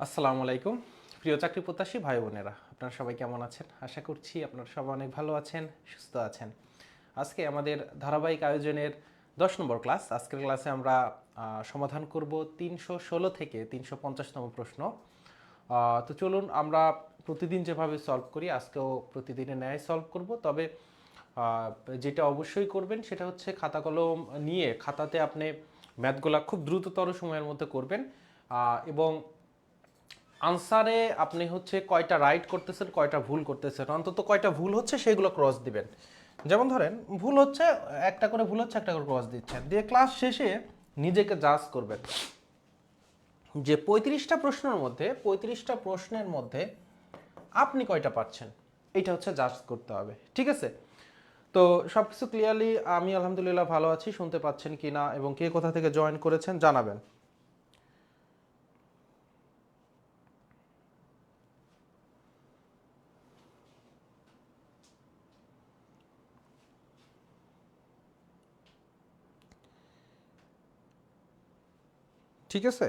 আসসালামু আলাইকুম প্রিয় চাকরি প্রত্যাশী ভাই বোনেরা, আপনারা সবাই কেমন আছেন? আশা করছি আপনারা সবাই অনেক ভালো আছেন, সুস্থ আছেন। আজকে আমাদের ধারাবাহিক আয়োজনের 10 নম্বর ক্লাস। আজকের ক্লাসে আমরা সমাধান করব 316 থেকে 350তম প্রশ্ন। তো চলুন আমরা প্রতিদিন যেভাবে সলভ করি আজকেও প্রতিদিনের ন্যায় সলভ করব। তবে যেটা অবশ্যই করবেন সেটা হচ্ছে খাতা কলম নিয়ে খাতাতে আপনি ম্যাথগুলা খুব দ্রুততর সময়ের মধ্যে করবেন এবং আনসারে আপনি হচ্ছে কয়টা রাইট করতেছেন কয়টা ভুল করতেছেন, অন্তত কয়টা ভুল হচ্ছে সেগুলো ক্রস দিবেন। যেমন ধরেন ভুল হচ্ছে একটা করে, ভুল হচ্ছে একটা করে ক্রস দিচ্ছেন, দিয়ে ক্লাস শেষে নিজেকে জাজ করবেন যে 35টা প্রশ্নের মধ্যে আপনি কয়টা পাচ্ছেন, এইটা হচ্ছে জাজ করতে হবে। ঠিক আছে? তো সব কিছু ক্লিয়ারলি আমি আলহামদুলিল্লাহ ভালো আছি, শুনতে পাচ্ছেন কি না এবং কে কোথা থেকে জয়েন করেছেন জানাবেন। ঠিক আছে,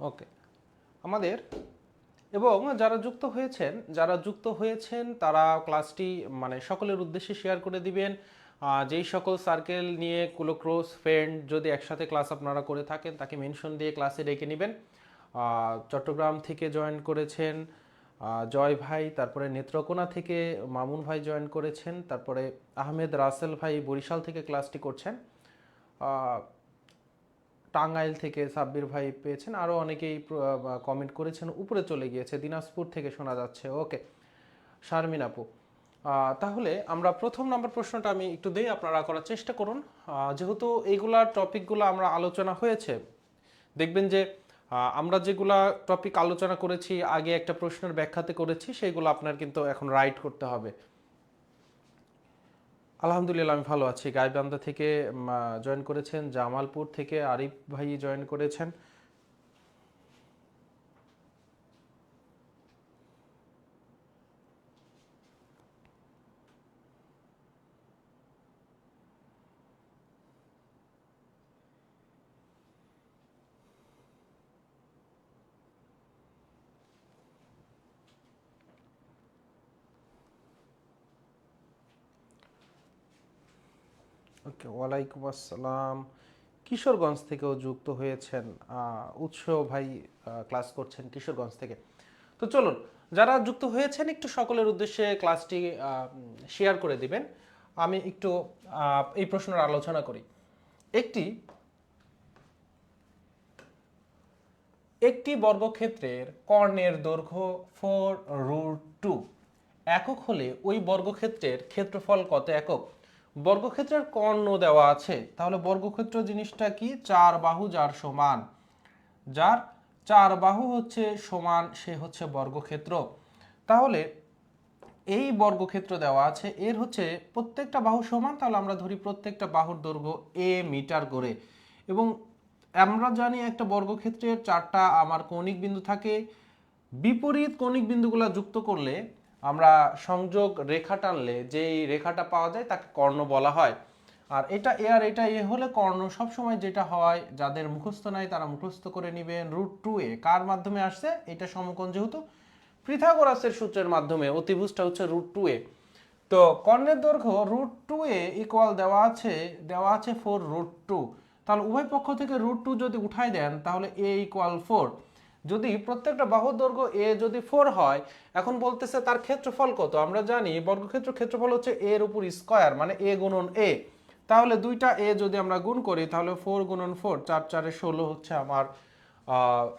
ওকে। আমাদের এবং যারা যুক্ত হয়েছেন তারা ক্লাসটি মানে সকলের উদ্দেশ্যে শেয়ার করে দিবেন। যেই সকল সার্কেল নিয়ে ক্লোজ ফ্রেন্ড যদি একসাথে ক্লাস আপনারা করে থাকেন তাকে মেনশন দিয়ে ক্লাসে ডেকে নেবেন। চট্টগ্রাম থেকে জয়েন করেছেন জয় ভাই, তারপরে নেত্রকোনা থেকে মামুন ভাই জয়েন করেছেন, তারপরে আহমেদ রাসেল ভাই বরিশাল থেকে ক্লাসটি করছেন, টাঙ্গাইল থেকে সাব্বির ভাই পেয়েছেন, আরও অনেকেই কমেন্ট করেছেন, উপরে চলে গিয়েছে, দিনাজপুর থেকে শোনা যাচ্ছে। ওকে, শারমিন আপু। তাহলে আমরা প্রথম নম্বর প্রশ্নটা আমি একটু দিই, আপনারা করার চেষ্টা করুন। যেহেতু এইগুলা টপিকগুলো আমরা আলোচনা হয়েছে, দেখবেন যে আমরা যেগুলা টপিক আলোচনা করেছি আগে একটা প্রশ্নের ব্যাখ্যাতে করেছি, সেইগুলো আপনার কিন্তু এখন রাইট করতে হবে। আলহামদুলিল্লাহ আমি ভালো আছি। গাইবান্ধা থেকে জয়েন করেছেন, জামালপুর থেকে আরিফ ভাই জয়েন করেছেন। ওকে, ওয়ালাইকুম আসসালাম। কিশোরগঞ্জ থেকেও যুক্ত হয়েছেন উৎস ভাই, ক্লাস করছেন কিশোরগঞ্জ থেকে। তো চলুন, যারা যুক্ত হয়েছেন একটু সকলের উদ্দেশ্যে ক্লাসটি শেয়ার করে দিবেন। আমি একটু এই প্রশ্নের আলোচনা করি। একটি একটি বর্গক্ষেত্রের কর্ণের দৈর্ঘ্য 4√2 একক হলে ওই বর্গক্ষেত্রের ক্ষেত্রফল কত একক? বর্গক্ষেত্রের কর্ণ দেওয়া আছে, তাহলে বর্গক্ষেত্র জিনিসটা কি? চার বাহু যার সমান, যার চার বাহু হচ্ছে সমান সে হচ্ছে বর্গক্ষেত্র। তাহলে এই বর্গক্ষেত্র দেওয়া আছে, এর হচ্ছে প্রত্যেকটা বাহু সমান, তাহলে আমরা ধরি প্রত্যেকটা বাহুর দৈর্ঘ্য a মিটার করে। এবং আমরা জানি একটা বর্গক্ষেত্রের চারটা আমার কৌণিক বিন্দু থাকে, বিপরীত কৌণিক বিন্দুগুলো যুক্ত করলে আমরা সংযোগ রেখা টানলে যেই রেখাটা পাওয়া যায় তাকে কর্ণ বলা হয়। আর এটা এ আর এটা এ হলে কর্ণ সবসময় যেটা হয়, যাদের মুখস্থ নাই তারা মুখস্থ করে নেবেন, √2a কার মাধ্যমে আসছে? এটা সমকোণ যেহেতু, পিথাগোরাসের সূত্রের মাধ্যমে, অতিভুজটা হচ্ছে √2a। তো কর্ণের দৈর্ঘ্য √2a ইকুয়াল দেওয়া আছে 4√2। তাহলে উভয় পক্ষ থেকে √2 যদি উঠাই দেন তাহলে a ইকুয়াল 4। যদি প্রত্যেকটা বাহুর দৈর্ঘ্য a যদি 4 হয়, এখন বলতেছে তার ক্ষেত্রফল কত? আমরা জানি বর্গক্ষেত্র ক্ষেত্রফল হচ্ছে a এর উপর স্কয়ার, মানে a গুণন a। তাহলে দুইটা a যদি আমরা গুণ করি তাহলে 4 গুণন 4, 4 4 16 হচ্ছে আমার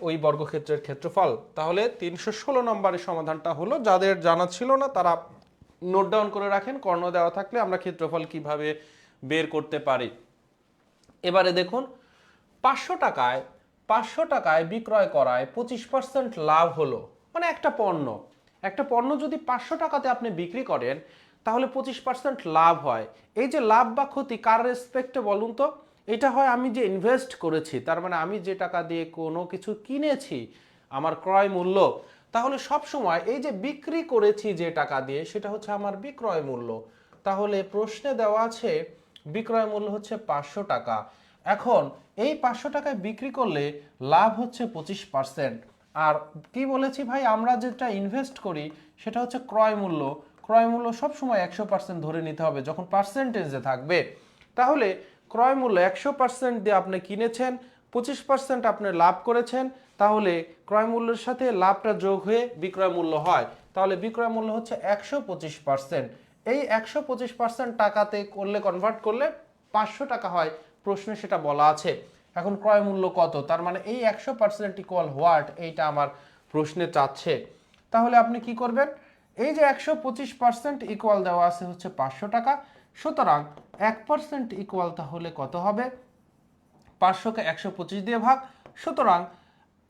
ওই বর্গক্ষেত্রের ক্ষেত্রফল। তাহলে 316 নম্বরের সমাধানটা হলো। যাদের জানা ছিল না তারা নোট ডাউন করে রাখেন, কর্ণ দেওয়া থাকলে আমরা ক্ষেত্রফল কিভাবে বের করতে পারি। এবারে দেখুন, 500 টাকায় বিক্রয় করায় 25% লাভ হলো। মানে একটা পণ্য যদি 500 টাকাতে আপনি বিক্রি করেন তাহলে 25% লাভ হয়। এই যে লাভ বা ক্ষতি কার রেসপেক্টে বলুন তো? এটা হয় আমি যে ইনভেস্ট করেছি, তার মানে আমি যে টাকা দিয়ে কোনো কিছু কিনেছি, আমার ক্রয় মূল্য। তাহলে সব সময় এই যে বিক্রি করেছি যে টাকা দিয়ে, সেটা হচ্ছে আমার বিক্রয় মূল্য। তাহলে প্রশ্নে দেওয়া আছে বিক্রয় মূল্য হচ্ছে 500 টাকা। এখন এই 500 টাকায় বিক্রি করলে লাভ হচ্ছে 25%। আর কি বলেছি ভাই, আমরা যেটা ইনভেস্ট করি সেটা হচ্ছে ক্রয় মূল্য। ক্রয় মূল্য সবসময় 100% ধরে নিতে হবে যখন পার্সেন্টেজে থাকবে। তাহলে ক্রয় মূল্য 100% দিয়ে আপনি কিনেছেন, 25% আপনি লাভ করেছেন, তাহলে ক্রয় মূল্যের সাথে লাভটা যোগ হয়ে বিক্রয় মূল্য হয়। তাহলে বিক্রয় মূল্য হচ্ছে 125%। এই 125% টাকাতে করলে, কনভার্ট করলে 500 টাকা হয়, প্রশ্নে সেটা বলা আছে। এখন ক্রয় মূল্য কত, তার মানে এই 100% ইকুয়াল হোয়াট, এইটা আমার প্রশ্নে চাচ্ছে। তাহলে আপনি কি করবেন, এই যে 125% ইকুয়াল দেওয়া আছে হচ্ছে 500 টাকা, সুতরাং 1% ইকুয়াল তাহলে কত হবে, 500কে 125 দিয়ে ভাগ, সুতরাং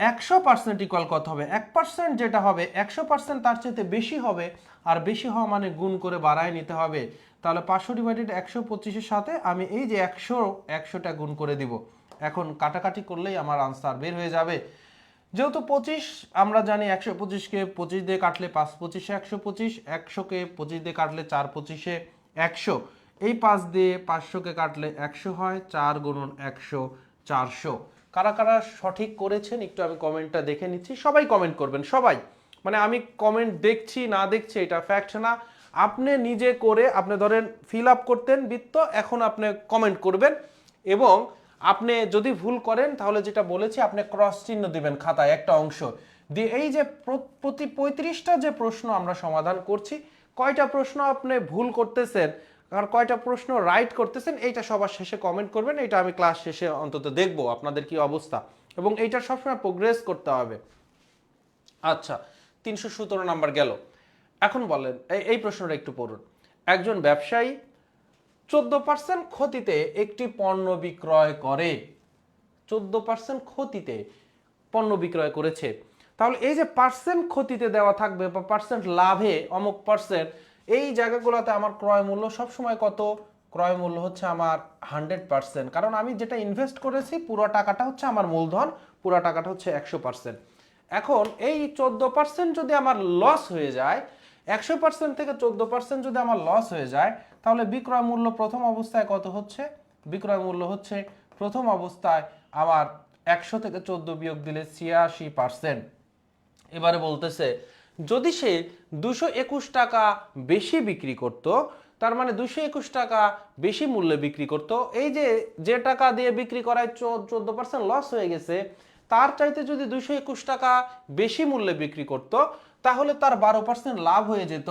100% ইকুয়াল কত হবে, 1% যেটা হবে 100% তার চেয়ে বেশি হবে, আর বেশি হওয়া মানে গুণ করে বাড়ায় নিতে হবে। তাহলে 500 ডিভাইডেড 125-এর সাথে আমি এই যে 100টা গুণ করে দিব। এখন কাটাকাটি করলেই আমার আনসার বের হয়ে যাবে। যেহেতু 25 আমরা জানি, 125কে 25 দিয়ে কাটলে 5 25-এ 125, 100কে 25 দিয়ে কাটলে 4 25-এ 100, এই 5 দিয়ে 500কে কাটলে 100 হয়, 4 গুণন 100 400। কারা কারা সঠিক করেছেন একটু আমি কমেন্টটা দেখে নিচ্ছি। সবাই কমেন্ট করবেন, সবাই, মানে আমি কমেন্ট দেখছি না দেখছি এটা ফ্যাক্ট না। আপনি নিজে করে, আপনি ধরেন ফিল আপ করতেন বৃত্ত, এখন আপনি কমেন্ট করবেন, এবং আপনি যদি ভুল করেন তাহলে যেটা বলেছি আপনি ক্রস চিহ্ন দিবেন খাতায় একটা অংশ দিয়ে। এই যে প্রতি 35টা যে প্রশ্ন আমরা সমাধান করছি, কয়টা প্রশ্ন আপনি ভুল করতেছেন আর কয়টা প্রশ্ন রাইট করতেছেন, এইটা সবার শেষে কমেন্ট করবেন। এটা আমি ক্লাস শেষে অন্তত দেখব আপনাদের কি অবস্থা, এবং এইটা সবসময় প্রোগ্রেস করতে হবে। আচ্ছা, 317 নাম্বার গেল। এখন বলেন এই প্রশ্নটা একটু পড়ুন। একজন ব্যবসায়ী 14% ক্ষতিতে একটি পণ্য বিক্রয় করে, 14% ক্ষতিতে পণ্য বিক্রয় করেছে। তাহলে এই যে পার্সেন্ট ক্ষতিতে দেওয়া থাকবে বা পার্সেন্ট লাভে অমুক পার্সেন্ট, এই জায়গাগুলোতে আমার ক্রয় মূল্য সবসময় কত, ক্রয় মূল্য হচ্ছে আমার 100%, কারণ আমি যেটা ইনভেস্ট করেছি পুরো টাকাটা হচ্ছে আমার মূলধন, পুরো টাকাটা হচ্ছে 100%। এখন এই 14% যদি আমার লস হয়ে যায়, 100% থেকে 14% যদি আমার লস হয়ে যায়, তাহলে বিক্রয় মূল্য প্রথম অবস্থায় কত হচ্ছে, বিক্রয় মূল্য হচ্ছে প্রথম অবস্থায় আমার 100 থেকে 14 বিয়োগ দিলে 86%। এবারে বলতেছে যদি সে 221 টাকা বেশি বিক্রি করত, তার মানে 221 টাকা বেশি মূল্যে বিক্রি করত, এই যে টাকা দিয়ে বিক্রি করায় 14% লস হয়ে গেছে, তার চাইতে যদি 221 টাকা বেশি মূল্যে বিক্রি করত, তাহলে তার 12% লাভ হয়ে যেত।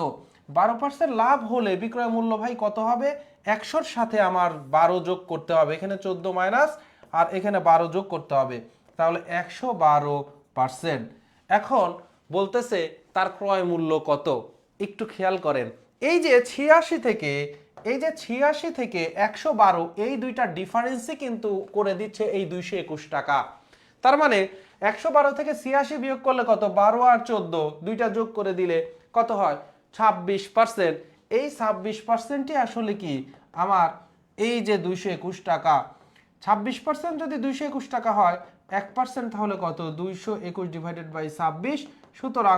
12% লাভ হলে বিক্রয় মূল্য ভাই কত হবে, 100-র সাথে আমার 12 যোগ করতে হবে, এখানে 14 মাইনাস আর এখানে 12 যোগ করতে হবে, তাহলে 112%। এখন বলতেছে তার ক্রয় মূল্য কত, একটু খেয়াল করেন। এই যে 86 থেকে, এই যে 86 থেকে 112, এই দুইটা ডিফারেন্সই কিন্তু করে দিচ্ছে এই 221 টাকা। তার মানে 112 থেকে 86 বিয়োগ করলে কত, 12 আর 14 দুইটা যোগ করে দিলে কত হয়, 26%। এই 26%ই আসলে কি আমার এই যে 221 টাকা। 26% যদি 221 টাকা হয়, 1% তাহলে কত, 221 ডিভাইডেড বাই 26, সুতরাং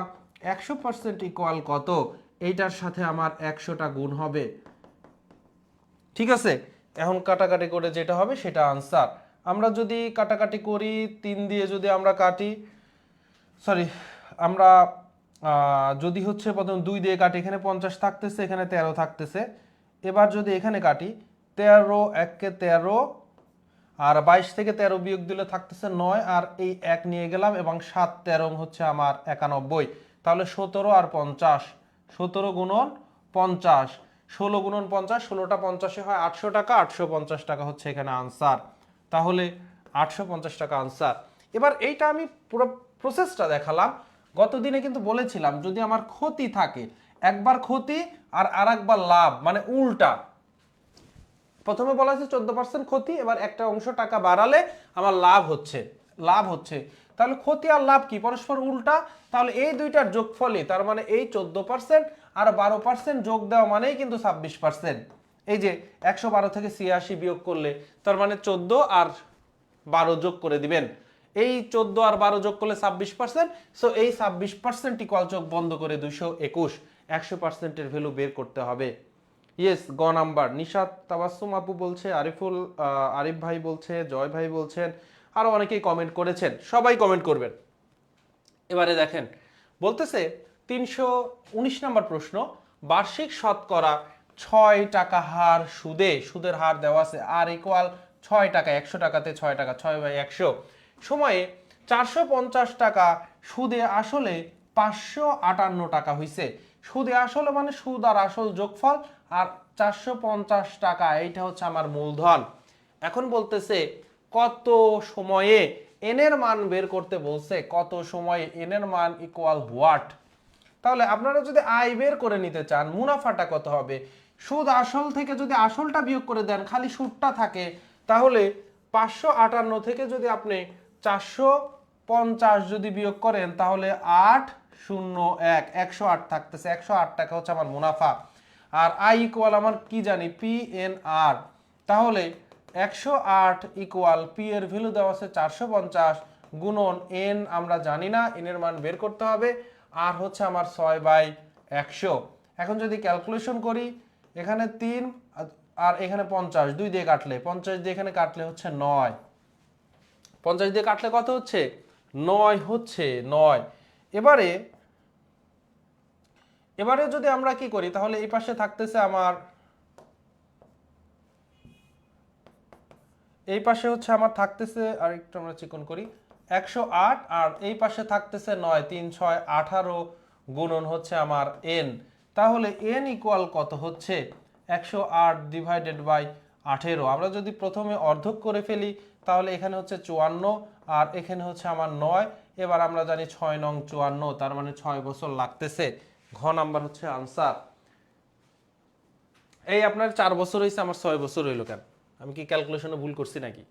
100% ইকুয়াল কত, এইটার সাথে আমার 100টা গুণ হবে। ঠিক আছে, এখন কাটাকাটি করে যেটা হবে সেটা আনসার। আমরা যদি কাটাকাটি করি 3 দিয়ে যদি আমরা কাটি, সরি আমরা যদি হচ্ছে প্রথম 2 দিয়ে কাটি, এখানে 50 থাকতেছে, এখানে 13 থাকতেছে। এবার যদি এখানে কাটি 13 1 13, আর 22 থেকে 13 বিয়োগ দিলে থাকতেছে 9, আর এই 1 নিয়ে গেলাম, এবং 7 13 হচ্ছে আমার 91। তাহলে 17 আর 50, 17 গুণন 50, 16 গুণন 50, 16টা 50-এ হয় 800 টাকা, 850 টাকা হচ্ছে এখানে আনসার। তাহলে 850 টাকা আনসার। এবার এইটা আমি পুরো প্রসেসটা দেখালাম। গত দিনে কিন্তু বলেছিলাম যদি আমার ক্ষতি থাকে, একবার ক্ষতি আর আরেকবার লাভ, মানে উল্টা। প্রথমে বলা হয়েছে 14% ক্ষতি, এবার একটা অংশ টাকা বাড়ালে আমার লাভ হচ্ছে, লাভ হচ্ছে। তাহলে ক্ষতি আর লাভ কি, পরস্পর উল্টা। তাহলে এই দুইটার যোগফলই, তার মানে এই 14% আর 12% যোগ দেওয়া মানেই কিন্তু 26%। এই যে 112 থেকে 86 বিয়োগ করলে, তার মানে 14 আর 12 যোগ করে দিবেন, এই 14 আর 12 যোগ করলে 26%। সো এই 26% ইকুয়াল চোখ বন্ধ করে 221, 100%-এর ভ্যালু বের করতে হবে। ইয়েস, গ নাম্বার। নিশাত তাবাসসুম আপু বলছে, আরিফ ভাই বলছে, জয় ভাই বলছেন, আরো অনেকেই কমেন্ট করেছেন, সবাই কমেন্ট করবেন। এবারে দেখেন বলতেছে 319 নম্বর প্রশ্ন, বার্ষিক শতকরা 6 টাকা হার সুদের হার দেওয়া আছে আর ইকুয়াল 6 টাকা, 100 টাকাতে 6 টাকা, 6/100 সময়ে 450 টাকা সুদে আসলে 558 টাকা হইছে। সুদে আসলে মানে সুদ আর আসল যোগফল, আর 450 টাকা এইটা হচ্ছে আমার মূলধন। এখন বলতেছে কত সময়ে এন এর মান বের করতে বলছে, কত সময়ে এন এর মান ইকুয়াল হোয়াট। তাহলে আপনারা যদি আয় বের করে নিতে চান, মুনাফাটা কত হবে, সুদ আসল থেকে যদি আসলটা বিয়োগ করে দেন, খালি সুদটা থাকে, তাহলে 558 থেকে যদি আপনি 450 যদি বিয়োগ করেন, তাহলে 801 108 থাকতেছে, 108 টাকা হচ্ছে আমার মুনাফা। আর আই ইকুয়াল আমার কি জানি, পি এন আর। তাহলে 108 ইকুয়াল পি এর ভ্যালু দেওয়া আছে 450 গুণন এন আমরা জানি না, এন এর মান বের করতে হবে, আর হচ্ছে আমার 6/100। এখন যদি ক্যালকুলেশন করি, এখানে 3 আর এখানে 50, 2 দিয়ে কাটলে 50 দিয়ে এখানে কাটলে হচ্ছে 9, 50 দিয়ে কাটলে কত হচ্ছে 9 হচ্ছে 9। এবারে যদি আমরা কি করি, তাহলে এই পাশে থাকতেছে আমার, এই পাশে হচ্ছে আমার থাকতেছে, আর একটু আমরা চিকন করি, 108, আর এই পাশে থাকতেছে 9, 3 6 18 গুণন হচ্ছে আমার এন। তাহলে এন ইকুয়াল কত হচ্ছে 108 ডিভাইডেড বাই 18। আমরা যদি প্রথমে অর্ধক করে ফেলি, তাহলে এখানে হচ্ছে 54 আর এখানে হচ্ছে আমার 9। এবার আমরা জানি 6 নং 54, তার মানে 6 বছর লাগতেছে। ঘ নাম্বার হচ্ছে আনসার। এই আপনার 4 বছর হয়েছে, আমার 6 বছর হইলো কেন? আমি কি ক্যালকুলেশনে ভুল করছি নাকি?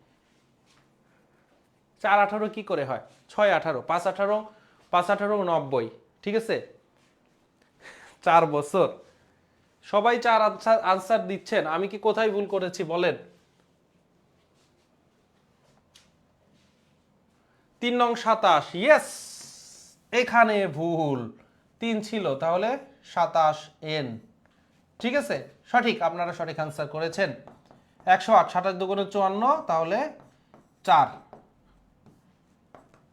4/18 কি করে হয়? 6/18, 5/18, 5/18 90, ঠিক আছে? 4 বছর। সবাই 4 আনসার দিচ্ছেন, আমি কি কোথায় ভুল করেছি বলেন? 3 নং 27, ইয়েস, এখানে ভুল, 3 ছিল, তাহলে 27 এন, ঠিক আছে, সঠিক, আপনারা সঠিক আনসার করেছেন। 108, 27 দুগুণে 54, তাহলে 4।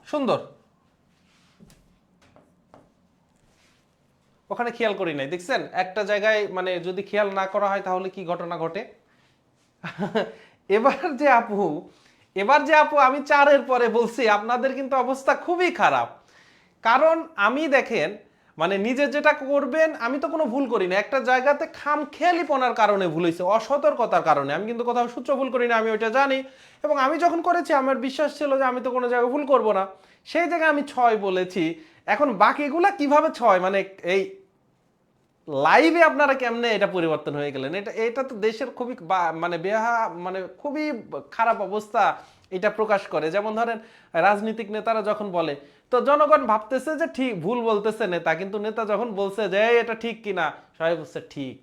সুন্দর। ওখানে খেয়াল করি নাই, দেখছেন একটা জায়গায় মানে যদি খেয়াল না করা হয় তাহলে কি ঘটনা ঘটে। এবার যে আপু আমি 4-এর পরে বলছি, আপনাদের কিন্তু অবস্থা খুবই খারাপ। কারণ আমি দেখেন মানে নিজে যেটা করবেন, আমি তো কোনো ভুল করি না, একটা জায়গাতে খামখেয়ালিপনার কারণে ভুল হয়েছে, অসতর্কতার কারণে। আমি কিন্তু কোথাও সূত্র ভুল করি না, আমি ওইটা জানি, এবং আমি যখন করেছি আমার বিশ্বাস ছিল যে আমি তো কোনো জায়গায় ভুল করব না, সেই জায়গায় আমি 6 বলেছি। এখন বাকিগুলা কিভাবে 6, মানে এই লাইভে আপনারা কেমনে এটা পরিবর্তন হয়ে গেলেন, এটা তো দেশের খুবই মানে মানে খুবই খারাপ অবস্থা এটা প্রকাশ করে। যেমন ধরেন রাজনৈতিক নেতারা যখন বলে, তো জনগণ ভাবতেছে যে ঠিক ভুল বলতেছে নেতা, কিন্তু নেতা যখন বলছে যে এটা ঠিক কিনা, সবাই বলছে ঠিক।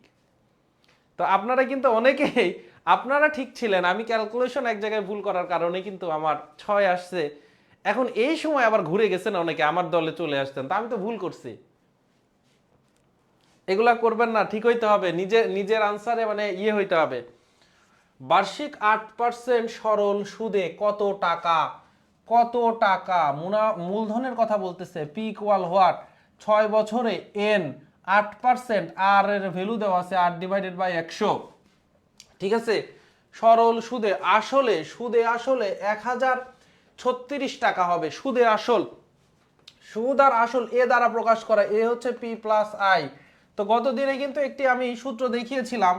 তো আপনারা কিন্তু অনেকেই আপনারা ঠিক ছিলেন, আমি ক্যালকুলেশন এক জায়গায় ভুল করার কারণে কিন্তু আমার 6 আসছে। এখন এই সময় আবার ঘুরে গেছেন অনেকে, আমার দলে চলে আসতেন, তা আমি তো ভুল করছি। এগুলা করবেন না, ঠিক হইতে হবে, নিজের আনসারে মানে হইতে হবে। বার্ষিক 8% সরল সুদে কত টাকা, মূলধনের কথা বলতেছে, পি ইকুয়াল হোয়াট, 6 বছরে এন, 8%, আর এর ভ্যালু দেওয়া আছে 8/100, ঠিক আছে। সরল সুদে আসলে 1036 টাকা হবে। সুদ আর আসল এ দ্বারা প্রকাশ করা, এ হচ্ছে পি প্লাস আই। তো গত দিনে কিন্তু একটি আমি সূত্র দেখিয়েছিলাম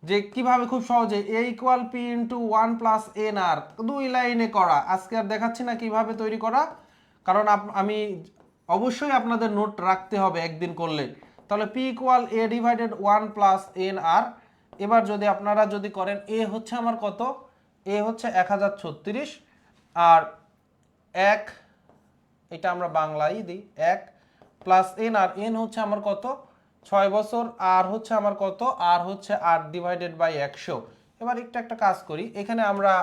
যে কিভাবে খুব সহজে A equal P into 1 plus N R, 2 লাইনে করা। আজকে আর দেখাচ্ছি না কিভাবে তৈরি করা, কারণ আমি অবশ্যই আপনাদের নোট রাখতে হবে একদিন করলে। তাহলে পি ইকুয়াল এ ডিভাইডেড 1 প্লাস এন আর। এবার যদি আপনারা যদি করেন, এ হচ্ছে আমার কত, এ হচ্ছে 1036, আর 1, এটা আমরা বাংলায় দিই, 1 প্লাস এন, আর এন হচ্ছে আমার কত 6 বছর, আর হচ্ছে আমার কত, আর হচ্ছে 8/100। এবার একটা কাজ করি, এখানে আমরা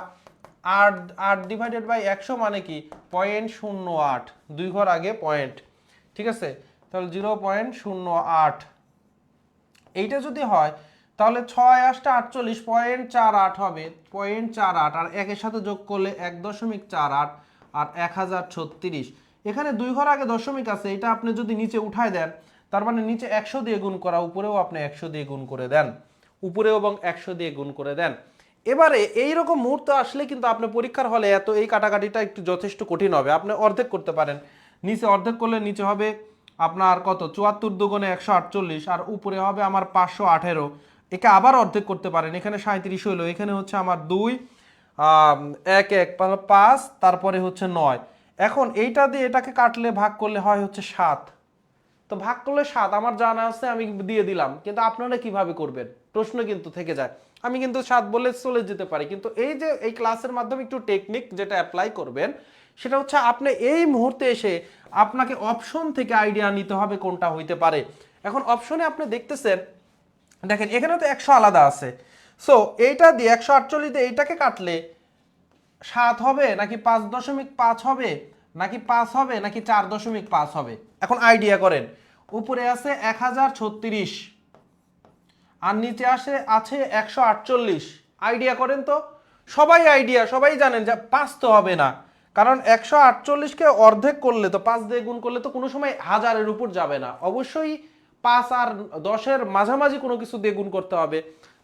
8 ডিভাইডেড বাই 100 মানে কি 0.08, 2 ঘর আগে পয়েন্ট, ঠিক আছে। তাহলে 0.08 এইটা যদি হয়, তাহলে 6×8 = 48 হবে, 0.48, আর একের সাথে যোগ করলে 1.48 আর 1036। এখানে 2 ঘর আগে দশমিক আছে, এটা আপনি যদি নিচে উঠায় দেন তার মানে নিচে 100 দিয়ে গুণ করা, উপরেও আপনি 100 দিয়ে গুণ করে দেন, উপরেও এবং 100 দিয়ে গুণ করে দেন। এবারে এইরকম মুহূর্ত আসলে কিন্তু আপনি পরীক্ষার হলে এত এই কাটাকাটিটা একটু যথেষ্ট কঠিন হবে। আপনি অর্ধেক করতে পারেন, নিচে অর্ধেক করলে নিচে হবে আপনার কত 74 দুগুণে 148, আর উপরে হবে আমার 518। একে আবার অর্ধেক করতে পারেন, এখানে 37 হইলো, এখানে হচ্ছে আমার 2 1 1 5, তারপরে হচ্ছে 9। এখন এইটা দিয়ে এটাকে কাটলে ভাগ করলে হয় হচ্ছে 7। তো ভাগ করলে 7 আমার জানা আছে, আমি দিয়ে দিলাম, কিন্তু আপনারা কিভাবে করবেন প্রশ্ন কিন্তু থেকে যায়। আমি কিন্তু 7 বলে চলে যেতে পারি, কিন্তু এই যে এই ক্লাসের মাধ্যমে একটু টেকনিক যেটা অ্যাপ্লাই করবেন সেটা হচ্ছে আপনি এই মুহূর্তে এসে আপনাকে অপশন থেকে আইডিয়া নিতে হবে কোনটা হইতে পারে। এখন অপশনে আপনি দেখতেছেন, দেখেন এখানে তো 100 আলাদা আছে, সো এইটা দিয়ে 148 দিয়ে এইটাকে কাটলে 7 হবে নাকি 5.5 হবে নাকি 5 হবে নাকি 4.5 হবে। এখন আইডিয়া করেন, উপরে আছে 1036 আর নিচে আছে 148। আইডিয়া করেন তো, সবাই আইডিয়া, সবাই জানেন যে 5 তো হবে না, কারণ 148কে অর্ধেক করলে তো 5 দিয়ে গুণ করলে তো কোনো সময় হাজারের উপর যাবে না, অবশ্যই 5 আর 10-এর মাঝামাঝি কোনো কিছু দিয়ে গুণ করতে হবে,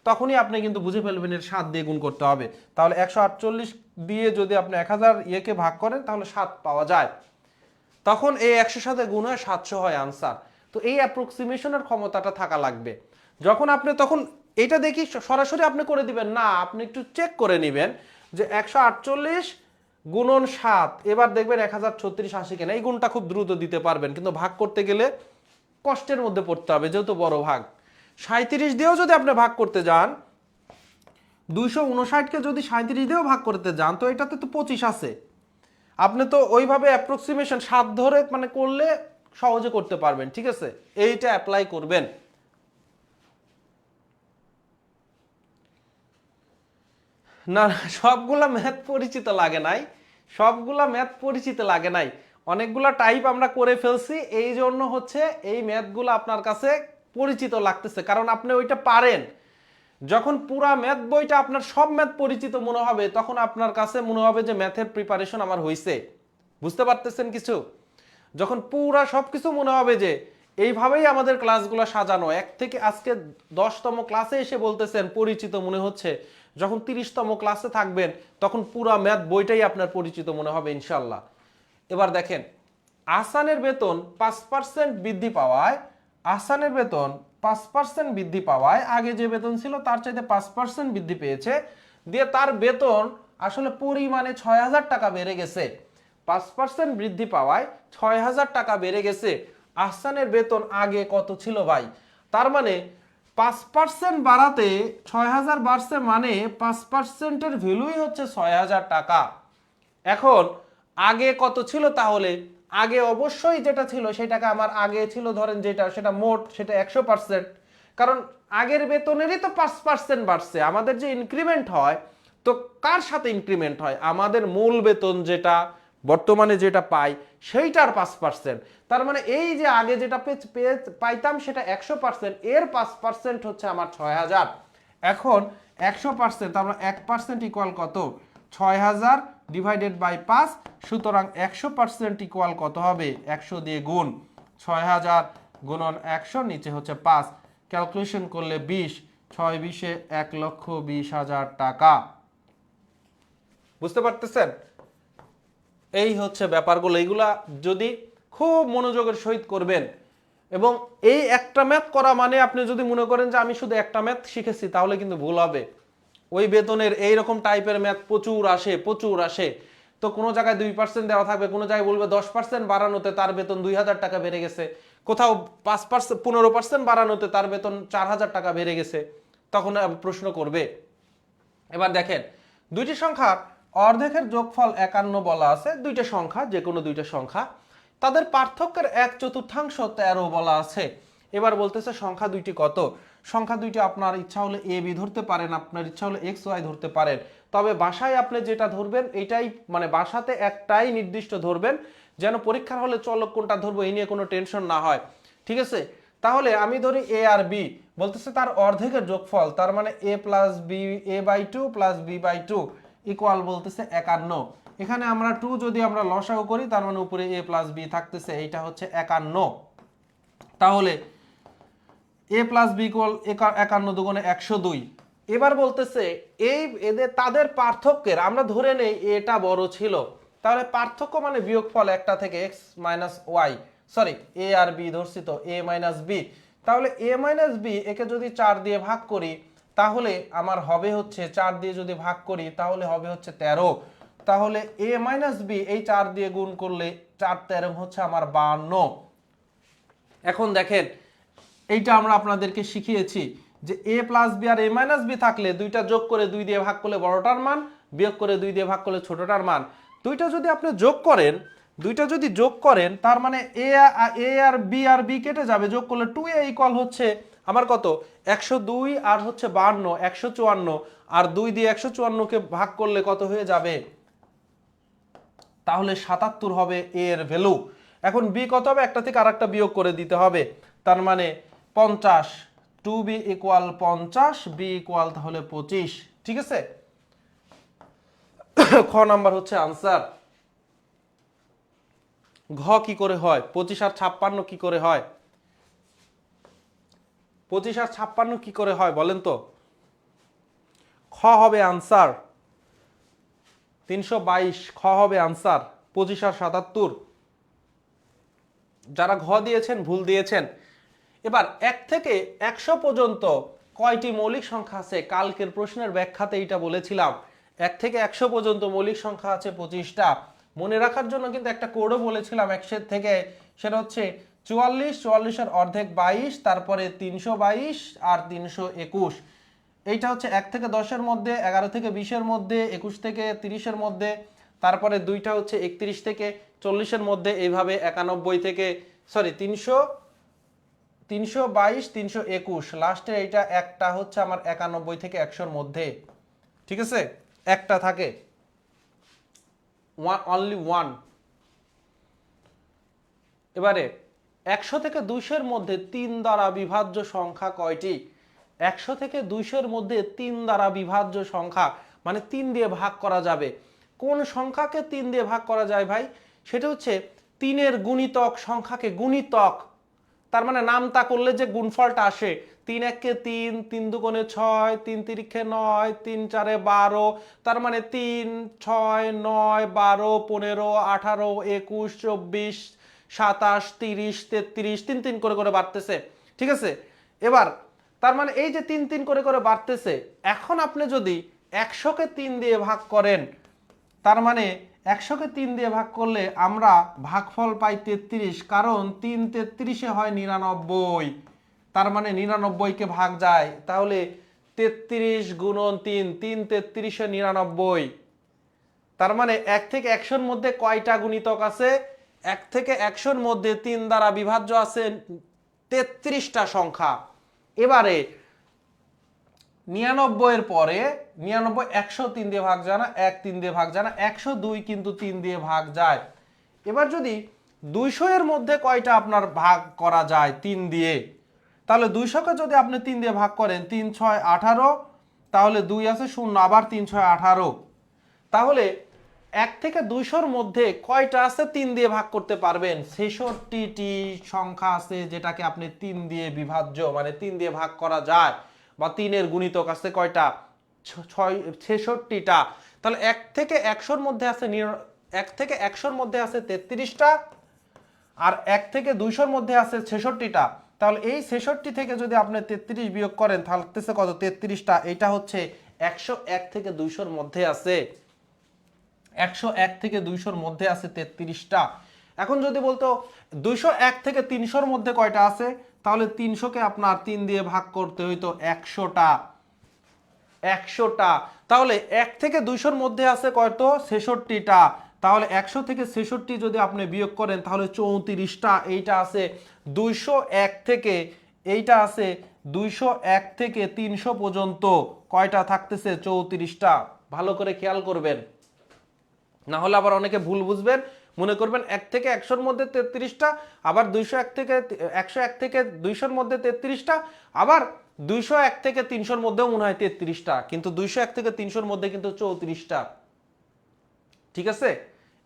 তখনই আপনি কিন্তু বুঝে ফেলবেন এর 7 দিয়ে গুণ করতে হবে। তাহলে 148 দিয়ে যদি আপনি 1000 ইয়েকে ভাগ করেন তাহলে 7 পাওয়া যায়, তখন এই 100 সাথে গুণ হয় 700 হয় আনসার। তো এই অ্যাপ্রক্সিমেশনের ক্ষমতাটা থাকা লাগবে। যখন আপনি তখন এটা দেখি সরাসরি আপনি করে দিবেন না, আপনি একটু চেক করে নেবেন যে 148 গুণন 7, এবার দেখবেন 1036 আসে কিনা। এই গুণটা খুব দ্রুত দিতে পারবেন, কিন্তু ভাগ করতে গেলে কষ্টের মধ্যে পড়তে হবে, যেহেতু বড় ভাগ। 37 দিয়েও যদি আপনি ভাগ করতে যান, 259কে যদি 37 দিয়েও ভাগ করতে যান, তো এটাতে তো 25 আছে। আপনি তো ওইভাবে অ্যাপ্রক্সিমেশন 7 ধরে মানে করলে সহজে করতে পারবেন, ঠিক আছে, এইটা অ্যাপ্লাই করবেন। না সবগুলা ম্যাথ পরিচিত লাগে নাই, সবগুলা ম্যাথ পরিচিত লাগে নাই, অনেকগুলা টাইপ আমরা করে ফেলছি, এই জন্য হচ্ছে এই ম্যাথগুলো আপনার কাছে পরিচিত লাগতেছে, কারণ আপনি ওইটা পারেন। যখন পুরা ম্যাথ বইটা আপনার সব ম্যাথ পরিচিত মনে হবে, তখন আপনার কাছে মনে হবে যে ম্যাথের প্রিপারেশন আমার হয়েছে। বুঝতে পারতেছেন কিছু? যখন পুরা সবকিছু মনে হবে যে এইভাবেই আমাদের ক্লাসগুলো সাজানো, এক থেকে আজকে 10তম ক্লাসে এসে বলতেছেন পরিচিত মনে হচ্ছে, যখন 30তম ক্লাসে থাকবেন তখন পুরা ম্যাথ বইটাই আপনার পরিচিত মনে হবে ইনশাল্লাহ। এবার দেখেন, আহসানের বেতন 5% বৃদ্ধি পাওয়ায়, আহসানের বেতন 5% বৃদ্ধি পাওয়ায় আগে যে বেতন ছিল তার চাইতে 5% বৃদ্ধি পেয়েছে, দিয়ে তার বেতন আসলে পরিমাণে 6000 টাকা বেড়ে গেছে। 5% বৃদ্ধি পাওয়ায় 6000 টাকা বেড়ে গেছে। আহসানের বেতন আগে কত ছিল ভাই? তার মানে 5% বাড়াতে 6000 বাড়ছে, মানে 5%-এর ভ্যালুই হচ্ছে 6000 টাকা। এখন আগে কত ছিল? তাহলে আগে অবশ্যই যেটা ছিল সেটাকে আমার আগে ছিল ধরেন যেটা, সেটা মোট, সেটা 100%, কারণ আগের বেতনেরই তো 5% বাড়ছে। আমাদের যে ইনক্রিমেন্ট হয়, তো কার সাথে ইনক্রিমেন্ট হয়? আমাদের মূল বেতন যেটা বর্তমানে যেটা পাই সেইটার 5%। তার মানে এই যে আগে যেটা পাইতাম সেটা 100%, এর 5% হচ্ছে আমার 6000। এখন 100%, তার মানে 1% ইকুয়াল কত? 6000 ডিভাইডেড বাই 5, সুতরাং 100% ইকুয়াল কত হবে? 100 দিয়ে গুণ, 6000 গুণন 100, নিচে হচ্ছে 5, ক্যালকুলেশন করলে 20, 6-20-এ 1,20,000 টাকা। বুঝতে পারতেছেন? এই হচ্ছে ব্যাপারগুলো, এইগুলা যদি খুব মনোযোগের সহিত করবেন, এবং এই একটা ম্যাথ করা মানে আপনি যদি মনে করেন যে আমি শুধু একটা ম্যাথ শিখেছি, তাহলে কিন্তু ভুল হবে। ওই বেতনের এইরকম টাইপের ম্যাথ প্রচুর আসে, প্রচুর আসে। তো কোনো জায়গায় 2% দেওয়া থাকবে, কোনো জায়গায় বলবে 10% বাড়ানোতে তার বেতন 2000 টাকা বেড়ে গেছে, কোথাও 5% 15% বাড়ানোতে তার বেতন 4000 টাকা বেড়ে গেছে, তখন প্রশ্ন করবে। এবার দেখেন, দুইটি সংখ্যার অর্ধেকের যোগফল 51 বলা আছে, দুইটা সংখ্যা, যে কোনো দুইটা সংখ্যা, তাদের পার্থক্যের 1/4 13 বলা আছে। এবার বলতেছে সংখ্যা দুইটি কত? সংখ্যা দুইটি আপনার ইচ্ছা হলে এ বি ধরতে পারেন, আপনার ইচ্ছা হলে এক্স ওয়াই ধরতে পারেন, তবে বাসায় আপনি যেটা ধরবেন এটাই, মানে বাসাতে একটাই নির্দিষ্ট ধরবেন, যেন পরীক্ষার হলে চলক কোনটা ধরবো এই নিয়ে কোনো টেনশন না হয়, ঠিক আছে? তাহলে আমি ধরি এ আর বি, বলতেছে তার অর্ধেকের যোগফল, তার মানে A plus B, A by two plus B by two equal বলতেছে 51। এখানে আমরা 2 যদি আমরা লসাগু করি তার মানে উপরে এ প্লাস বি থাকতেছে, এইটা হচ্ছে 51। তাহলে এ প্লাস বি ইকুয়াল 51 দুগুণে 102। এবার বলতেছে এই এদের তাদের পার্থক্যের আমরা ধরে নেই এটা বড় ছিল, তাহলে পার্থক্য মানে বিয়োগফল একটা থেকে এক্স মাইনাস ওয়াই, সরি এ আর বি ধরছি তো এ মাইনাস বি, তাহলে এ মাইনাস বি একে যদি 4 দিয়ে ভাগ করি তাহলে আমার হবে হচ্ছে 4 দিয়ে যদি ভাগ করি তাহলে হবে হচ্ছে 13। তাহলে এ মাইনাস বি এই 4 দিয়ে গুণ করলে 4 13 হচ্ছে আমার 52। এখন দেখেন এইটা আমরা আপনাদেরকে শিখিয়েছি যে এ প্লাস বি আর এ মাইনাস বি থাকলে দুইটা যোগ করে 2 দিয়ে ভাগ করলে বড়টার মান, বিয়োগ করে 2 দিয়ে ভাগ করলে ছোটটার মান। দুইটা যদি আপনি যোগ করেন, দুইটা যদি যোগ করেন তার মানে এ আর বি কেটে যাবে, যোগ করলে 2a ইকুয়াল হচ্ছে আমার কত 102 আর হচ্ছে 52 154, আর 2 দিয়ে 154কে ভাগ করলে কত হয়ে যাবে, তাহলে 77 হবে এ এর ভ্যালু। এখন বি কত হবে, একটা থেকে আরেকটা বিয়োগ করে দিতে হবে, তার মানে 50, 2b ইকুয়াল 50, বি ইকুয়াল তাহলে 25। ঠিক আছে, খ নাম্বার হচ্ছে আনসার। ঘ কি করে হয়, 25 আর 56 কি করে হয়, 25 আর 56 কি করে হয় বলেন তো। খ হবে আনসার 322, খ হবে আনসার 25 আর 77। যারা ঘ দিয়েছেন ভুল দিয়েছেন। এবার 1 থেকে 100 পর্যন্ত কয়টি মৌলিক সংখ্যা আছে, কালকের প্রশ্নের ব্যাখ্যাতে এটা বলেছিলাম 1 থেকে 100 পর্যন্ত মৌলিক সংখ্যা আছে 25টা। মনে রাখার জন্য কিন্তু একটা কোডও বলেছিলাম 100 থেকে, সেটা হচ্ছে 44, 44 এর অর্ধেক 22, তারপরে 322 আর 321। এইটা হচ্ছে 1 থেকে 10 এর মধ্যে, 11 থেকে 20 এর মধ্যে, 21 থেকে 30 এর মধ্যে, তারপরে দুইটা হচ্ছে 31 থেকে 40 এর মধ্যে, এইভাবে 91 থেকে সরি 322 321, লাস্টে এইটা একটা হচ্ছে আমার 91 থেকে 100 এর মধ্যে। ঠিক আছে, একটা থাকে অনলি ওয়ান। এবারে 100 থেকে 200 এর মধ্যে 3 দ্বারা বিভাজ্য সংখ্যা কয়টি, 100 থেকে 200 এর মধ্যে 3 দ্বারা বিভাজ্য সংখ্যা মানে 3 দিয়ে ভাগ করা যাবে। কোন সংখ্যাকে 3 দিয়ে ভাগ করা যায় ভাই, সেটা হচ্ছে 3 এর গুণিতক সংখ্যাকে, গুণিতক তার মানে নামতা করলে যে গুণফলটা আসে, 3 1 3, 3 2 6, 3 3 9, 3 4 12, তার মানে 3 6 9 12 15 18 21 24 27 30 33, 3 3 করে বাড়তেছে। ঠিক আছে, এবার তার মানে এই যে 3 3 করে বাড়তেছে, এখন আপনি যদি 100কে 3 দিয়ে ভাগ করেন, তার মানে 100কে 3 দিয়ে ভাগ করলে আমরা ভাগফল পাই 33, কারণ 3 33-এ হয় 99, তার মানে 99কে ভাগ যায়, তাহলে 33 গুণন 3, 3 33-এ 99, তার মানে 1 থেকে 100-এর মধ্যে কয়টা গুণিতক আছে, 1 থেকে 100-এর মধ্যে 3 দ্বারা বিভাজ্য আছে 33টা সংখ্যা। এবারে 99 এর পরে 99 100 3 দিয়ে ভাগ যায় না, 1 3 দিয়ে ভাগ যায় না, 102 কিন্তু 3 দিয়ে ভাগ যায়। এবার যদি 200 এর মধ্যে কয়টা আপনার ভাগ করা যায় 3 দিয়ে, তাহলে 200কে যদি আপনি 3 দিয়ে ভাগ করেন 3 6 18, তাহলে 2 আছে 0, আবার 3 6 18, তাহলে 1 থেকে 200-র মধ্যে কয়টা আছে 3 দিয়ে ভাগ করতে পারবেন, 66টি সংখ্যা আছে যেটাকে আপনি 3 দিয়ে বিভাজ্য মানে 3 দিয়ে ভাগ করা যায়, বা 3 এর গুণিতক আছে কয়টা 66টা। তাহলে 1 থেকে 100-র মধ্যে আছে 1 থেকে 100-র মধ্যে আছে 33টা, আর 1 থেকে 200-র মধ্যে আছে 66টা। তাহলে এই 66 থেকে যদি আপনি 33 বিয়োগ করেন থাকতেছে কত 33টা, এটা হচ্ছে 101 থেকে 200-র মধ্যে আছে, 101 থেকে 200-র মধ্যে আছে 33টা। এখন যদি বলতো 201 থেকে 300-র মধ্যে কয়টা আছে, তাহলে 300-কে আপনার 3 দিয়ে ভাগ করতে হইতো 100টা, 100টা। তাহলে 1 থেকে 200-র মধ্যে আছে কত 66টা, তাহলে 100 থেকে 66 যদি আপনি বিয়োগ করেন তাহলে 34টা, এইটা আছে 201 থেকে, এইটা আছে 201 থেকে 300 পর্যন্ত কয়টা থাকতেছে 34টা। ভালো করে খেয়াল করবেন, না হলে আবার অনেকে ভুল বুঝবেন, মনে করবেন 1 থেকে 100-র মধ্যে 33টা, আবার 101 থেকে 200-র মধ্যে 33টা, আবার 201 থেকে 300-র মধ্যেও মনে হয় 33টা, কিন্তু 201 থেকে 300-র মধ্যে কিন্তু 34টা। ঠিক আছে,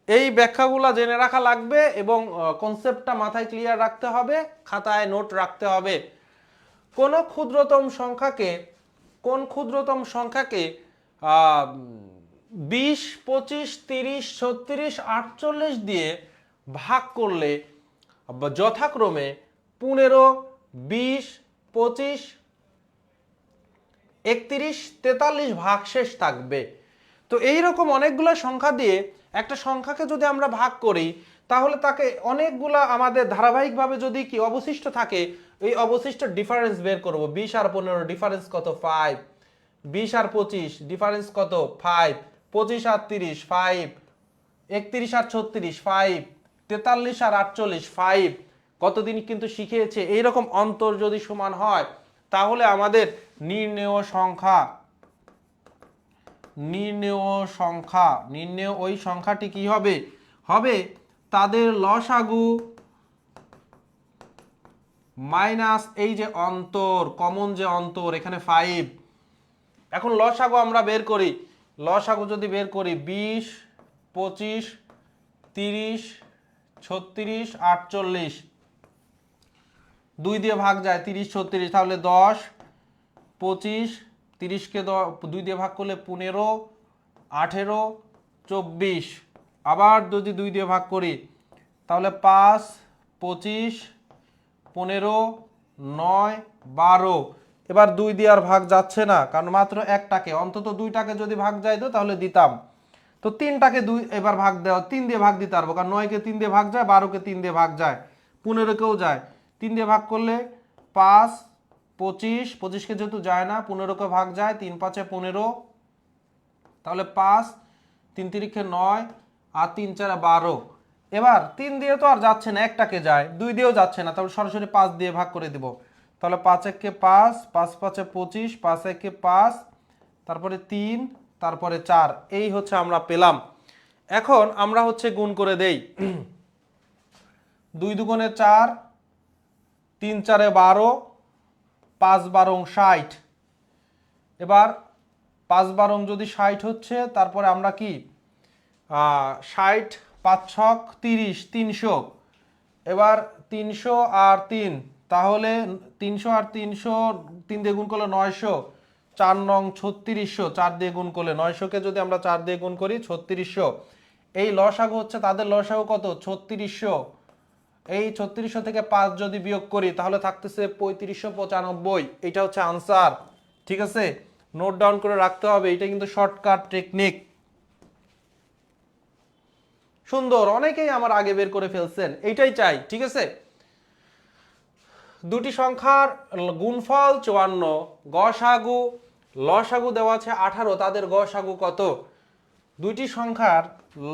এই ব্যাখ্যাগুলো জেনে রাখা লাগবে এবং কনসেপ্টটা মাথায় ক্লিয়ার রাখতে হবে, খাতায় নোট রাখতে হবে। কোন ক্ষুদ্রতম সংখ্যাকে 20, 25, 30, 36, 48 দিয়ে ভাগ করলে যথাক্রমে 15, 20, 25, 31, 43 ভাগশেষ থাকবে। তো এইরকম অনেকগুলো সংখ্যা দিয়ে একটা সংখ্যাকে যদি আমরা ভাগ করি, তাহলে তাকে অনেকগুলা আমাদের ধারাবাহিকভাবে যদি কি অবশিষ্ট থাকে, এই অবশিষ্ট ডিফারেন্স বের করব। 20 আর 15 ডিফারেন্স কত? 5। 20 আর 25 ডিফারেন্স কত? 5। 25 আর 30 5। 31 আর 36 5। 43 আর 48 5। কতদিন কিন্তু শিখিয়েছে এইরকম অন্তর যদি সমান হয়, তাহলে আমাদের নির্ণেয় ওই সংখ্যাটি কি হবে? হবে তাদের লসাগু মাইনাস এই যে অন্তর, কমন যে অন্তর এখানে 5। এখন লসাগু আমরা বের করি, লসাগু যদি বের করি 20, 25, 30, 36, 48, 2 দিয়ে ভাগ যায় 30, 36, তাহলে 10, 25, 30কে 2 দিয়ে ভাগ করলে 15, 18, 24, আবার যদি 2 দিয়ে ভাগ করি তাহলে 5, 25, 15, 9, 12। এবার 2 দিয়ে আর ভাগ যাচ্ছে না, কারণ মাত্র একটাকে, অন্তত 2টাকে যদি ভাগ যাইতো তাহলে দিতাম। তো 3টাকে 2 এবার ভাগ দেওয়া, 3 দিয়ে ভাগ দিতে পারবো, কারণ 9কে 3 দিয়ে ভাগ যায়, 12কে 3 দিয়ে ভাগ যায়, 15কেও যায়। 3 দিয়ে ভাগ করলে 5, 25, 25কে যেহেতু যায় না, 15কে ভাগ যায়, 3 5 15, তাহলে 5, 3 3 9, আর 3 4 12। এবার 3 দিয়ে তো আর যাচ্ছে না, একটাকে যায়, 2 দিয়েও যাচ্ছে না, তাহলে সরাসরি 5 দিয়ে ভাগ করে দিব। তাহলে 5 1 5, 5 5 25, 5 1 5, তারপরে 3, তারপরে 4। এই হচ্ছে আমরা পেলাম। এখন আমরা হচ্ছে গুণ করে দেই। 2 দুগুণে 4, 3 4 12, 5 12 60। এবার 5 12 যদি 60 হচ্ছে, তারপরে আমরা কি 60 5 6 30, 300। এবার 300 আর 3, তাহলে 300 আর 300, 3 দিয়ে গুণ করলে 900, 4 নং 3600, 4 দিয়ে গুণ করলে 900কে যদি আমরা 4 দিয়ে গুণ করি 3600। এই লসাগু হচ্ছে, তাদের লসাগু কত? 3600। এই 3600 থেকে 5 যদি বিয়োগ করি তাহলে থাকতেছে 3595। এটা হচ্ছে আনসার। ঠিক আছে, নোট ডাউন করে রাখতে হবে, এটা কিন্তু শর্টকাট টেকনিক। সুন্দর, অনেকেই আমার আগে বের করে ফেলছেন, এইটাই চাই। ঠিক আছে, দুটি সংখ্যার গুণফল 54, গসাগু লসাগু দেওয়া আছে 18, তাদের গসাগু কত? দুইটি সংখ্যার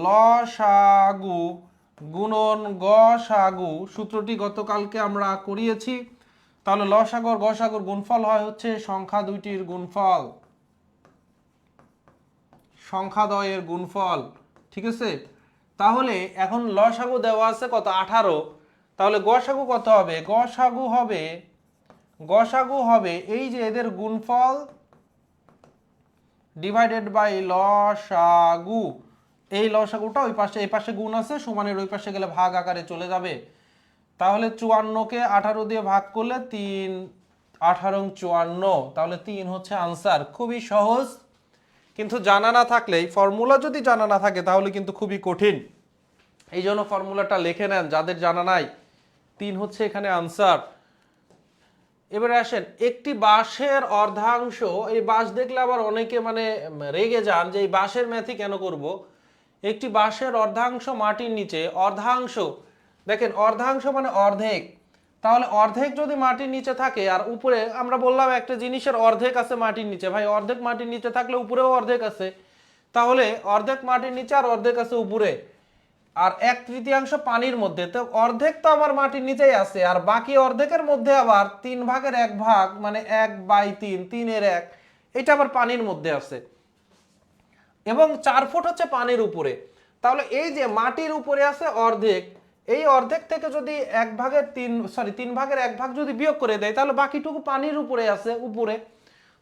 লসাগু গুণন গসাগু সূত্রটি গতকালকে আমরা করিয়েছি। তাহলে লসাগু আর গসাগুর গুণফল হয় হচ্ছে সংখ্যা দুইটির গুণফল, সংখ্যা দ্বয়ের গুণফল। ঠিক আছে, তাহলে এখন লসাগু দেওয়া আছে কত? 18। তাহলে গসাগু কত হবে? গসাগু হবে এই যে এদের গুণফল ডিভাইডেড বাই লসাগু। এই লসাগুটা ওই পাশে, এই পাশে গুণ আছে, সমানের ওই পাশে গেলে ভাগ আকারে চলে যাবে। তাহলে 54কে 18 দিয়ে ভাগ করলে 3 18 54, তাহলে 3 হচ্ছে আনসার। খুবই সহজ, কিন্তু জানা না থাকলে, ফর্মুলা যদি জানা না থাকে তাহলে কিন্তু খুবই কঠিন। এই জন্য ফর্মুলাটা লিখে নেন যাদের জানা নাই। 3 হচ্ছে এখানে আনসার। এবারে আসেন, একটি বাঁশের অর্ধাংশ, এই বাঁশ দেখলে আবার অনেকে মানে রেগে যান যে এই বাঁশের ম্যাথই কেন করব। একটি বাঁশের অর্ধাংশ মাটির নিচে, অর্ধাংশ দেখেন, অর্ধাংশ মানে অর্ধেক, তাহলে অর্ধেক যদি মাটির নিচে থাকে আর উপরে, আমরা বললাম একটা জিনিসের অর্ধেক আছে মাটির নিচে, ভাই অর্ধেক মাটির নিচে থাকলে উপরেও অর্ধেক আছে, তাহলে অর্ধেক মাটির নিচে আর অর্ধেক আছে উপরে, আর 1/3 পানির মধ্যে, তো অর্ধেক তো আমার মাটির নিচেই আছে, আর বাকি অর্ধেকের মধ্যে আবার 3 ভাগের 1 ভাগ মানে 1/3, 3/1, এটা আবার পানির মধ্যে আছে, এবং 4 ফুট হচ্ছে পানির উপরে। তাহলে এই যে মাটির উপরে আছে অর্ধেক, এই অর্ধেক থেকে যদি 3/1 ভাগ যদি বিয়োগ করে দেয় তাহলে বাকিটুকু পানির উপরে আছে উপরে।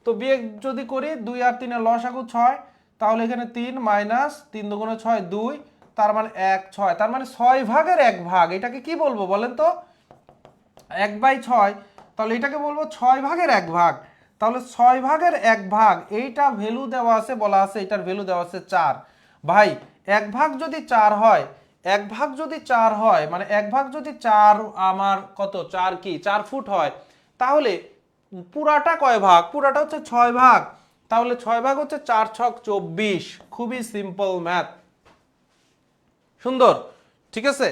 তো বিয়োগ যদি করি 2 আর 3 এর লসাগু 6, তাহলে এখানে 3 মাইনাস 3 দুগুণে 6 2, তার মানে 1 6, তার মানে 6/1 ভাগ। এটাকে কি বলবো বলেন তো? 1/6। তাহলে এটাকে বলবো 6/1 ভাগ। তাহলে 6/1 ভাগ এইটা ভ্যালু দেওয়া আছে, বলা আছে এটার ভ্যালু দেওয়া আছে 4। ভাই 1 ভাগ যদি 4 হয়, 1 ভাগ যদি 4 হয় মানে 1 ভাগ যদি 4 আমার কত 4 কি 4 ফুট হয়, তাহলে পুরাটা কয় ভাগ? পুরাটা হচ্ছে 6 ভাগ। তাহলে 6 ভাগ হচ্ছে 4 ছক 24। খুবই সিম্পল ম্যাথ, সুন্দর। ঠিক আছে,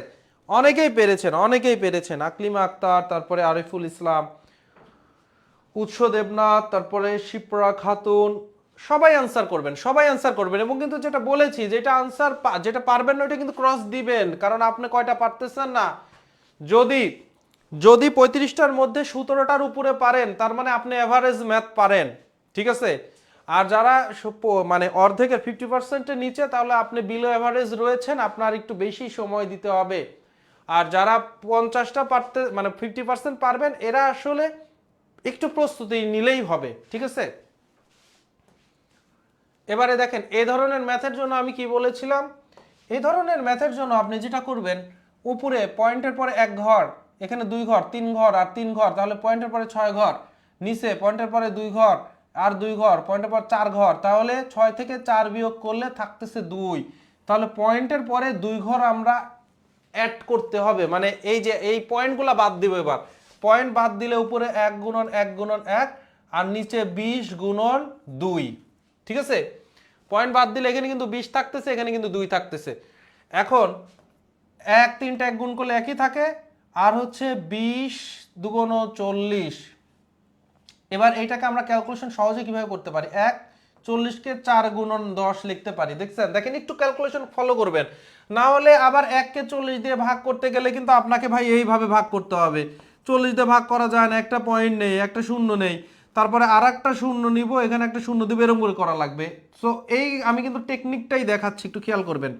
অনেকেই পেরেছেন। আকলিমা আক্তার, তারপরে আরিফুল ইসলাম, উৎস দেবনাথ, তারপরে শিপ্রা খাতুন, সবাই আনসার করবেন। এবং কিন্তু যেটা বলেছি, যেটা পারবেন না ওটা কিন্তু ক্রস দিবেন, কারণ আপনি কয়টা পারতেছেন না। যদি 35টার মধ্যে 17টার উপরে পারেন তার মানে আপনি এভারেজ ম্যাথ পারেন। ঠিক আছে, আর যারা মানে অর্ধেকের 50%-এর নিচে, তাহলে আপনি বিলো এভারেজ রয়েছেন, আপনার একটু বেশি সময় দিতে হবে। আর যারা 50টা পারতে মানে 50% পারবেন, এরা আসলে একটু প্রস্তুতি নিলেই হবে। ঠিক আছে, এবারে দেখেন এই ধরনের ম্যাথের জন্য আমি কি বলেছিলাম। এই ধরনের ম্যাথের জন্য আপনি যেটা করবেন, উপরে পয়েন্টের পরে 1 ঘর, এখানে 2 ঘর, 3 ঘর আর 3 ঘর, তাহলে পয়েন্টের পরে 6 ঘর, নিচে পয়েন্টের পরে 2 ঘর আর 2 ঘর, পয়েন্টের পর 4 ঘর, তাহলে 6 থেকে 4 বিয়োগ করলে থাকতেছে 2। তাহলে পয়েন্টের পরে 2 ঘর আমরা অ্যাড করতে হবে, মানে এই যে এই পয়েন্টগুলো বাদ দিব। এবার পয়েন্ট বাদ দিলে উপরে 1 গুণন 1 গুণন 1 আর নিচে 20 গুণন 2। ঠিক আছে, পয়েন্ট বাদ দিলে এখানে কিন্তু 20 থাকতেছে, এখানে কিন্তু 2 থাকতেছে। এখন 1 3টা 1 গুণ করলে একই থাকে, আর হচ্ছে 20 দুগুণ 40। এবার এইটাকে আমরা ক্যালকুলেশন সহজে কিভাবে করতে পারি, 40কে 4 গুণন 10 লিখতে পারি। দেখেন একটু ক্যালকুলেশন ফলো করবেন, না হলে আবার 1কে 40 দিয়ে ভাগ করতে গেলে কিন্তু আপনাকে ভাই এইভাবে ভাগ করতে হবে। 40 দিয়ে ভাগ করা যায় না, একটা পয়েন্ট নেই, একটা শূন্য নেই, তারপরে আর একটা শূন্য নিব, এখানে একটা শূন্য দিব, এরকম করে করা লাগবে। সো এই আমি কিন্তু টেকনিকটাই দেখাচ্ছি, একটু খেয়াল করবেন।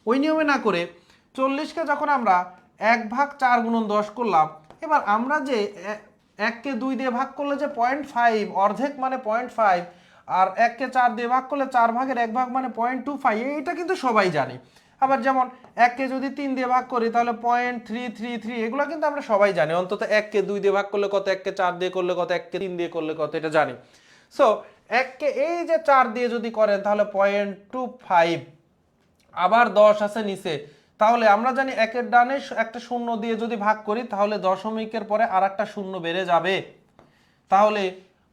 ওই নিয়মে না করে 40কে যখন আমরা 1/4 গুণন 10 করলাম, এবার আমরা যে 1কে 2 দিয়ে ভাগ করলে যে 0.5, অর্ধেক মানে 0.5, আর 1কে 4 দিয়ে ভাগ করলে 4/1 ভাগ মানে 0.25, এইটা কিন্তু সবাই জানি। আবার যেমন 1কে যদি 3 দিয়ে ভাগ করি তাহলে 0.333, এগুলো কিন্তু আমরা সবাই জানি। অন্তত 1কে 2 দিয়ে ভাগ করলে কত, 1কে 4 দিয়ে করলে কত, 1কে 3 দিয়ে করলে কত, এটা জানি। সো 1কে এই যে 4 দিয়ে যদি করেন তাহলে 0.25, আবার 10 আছে নিচে, তাহলে আমরা জানি 1-এর ডানে একটা শূন্য দিয়ে যদি ভাগ করি তাহলে দশমিকের পরে আর একটা শূন্য বেড়ে যাবে, তাহলে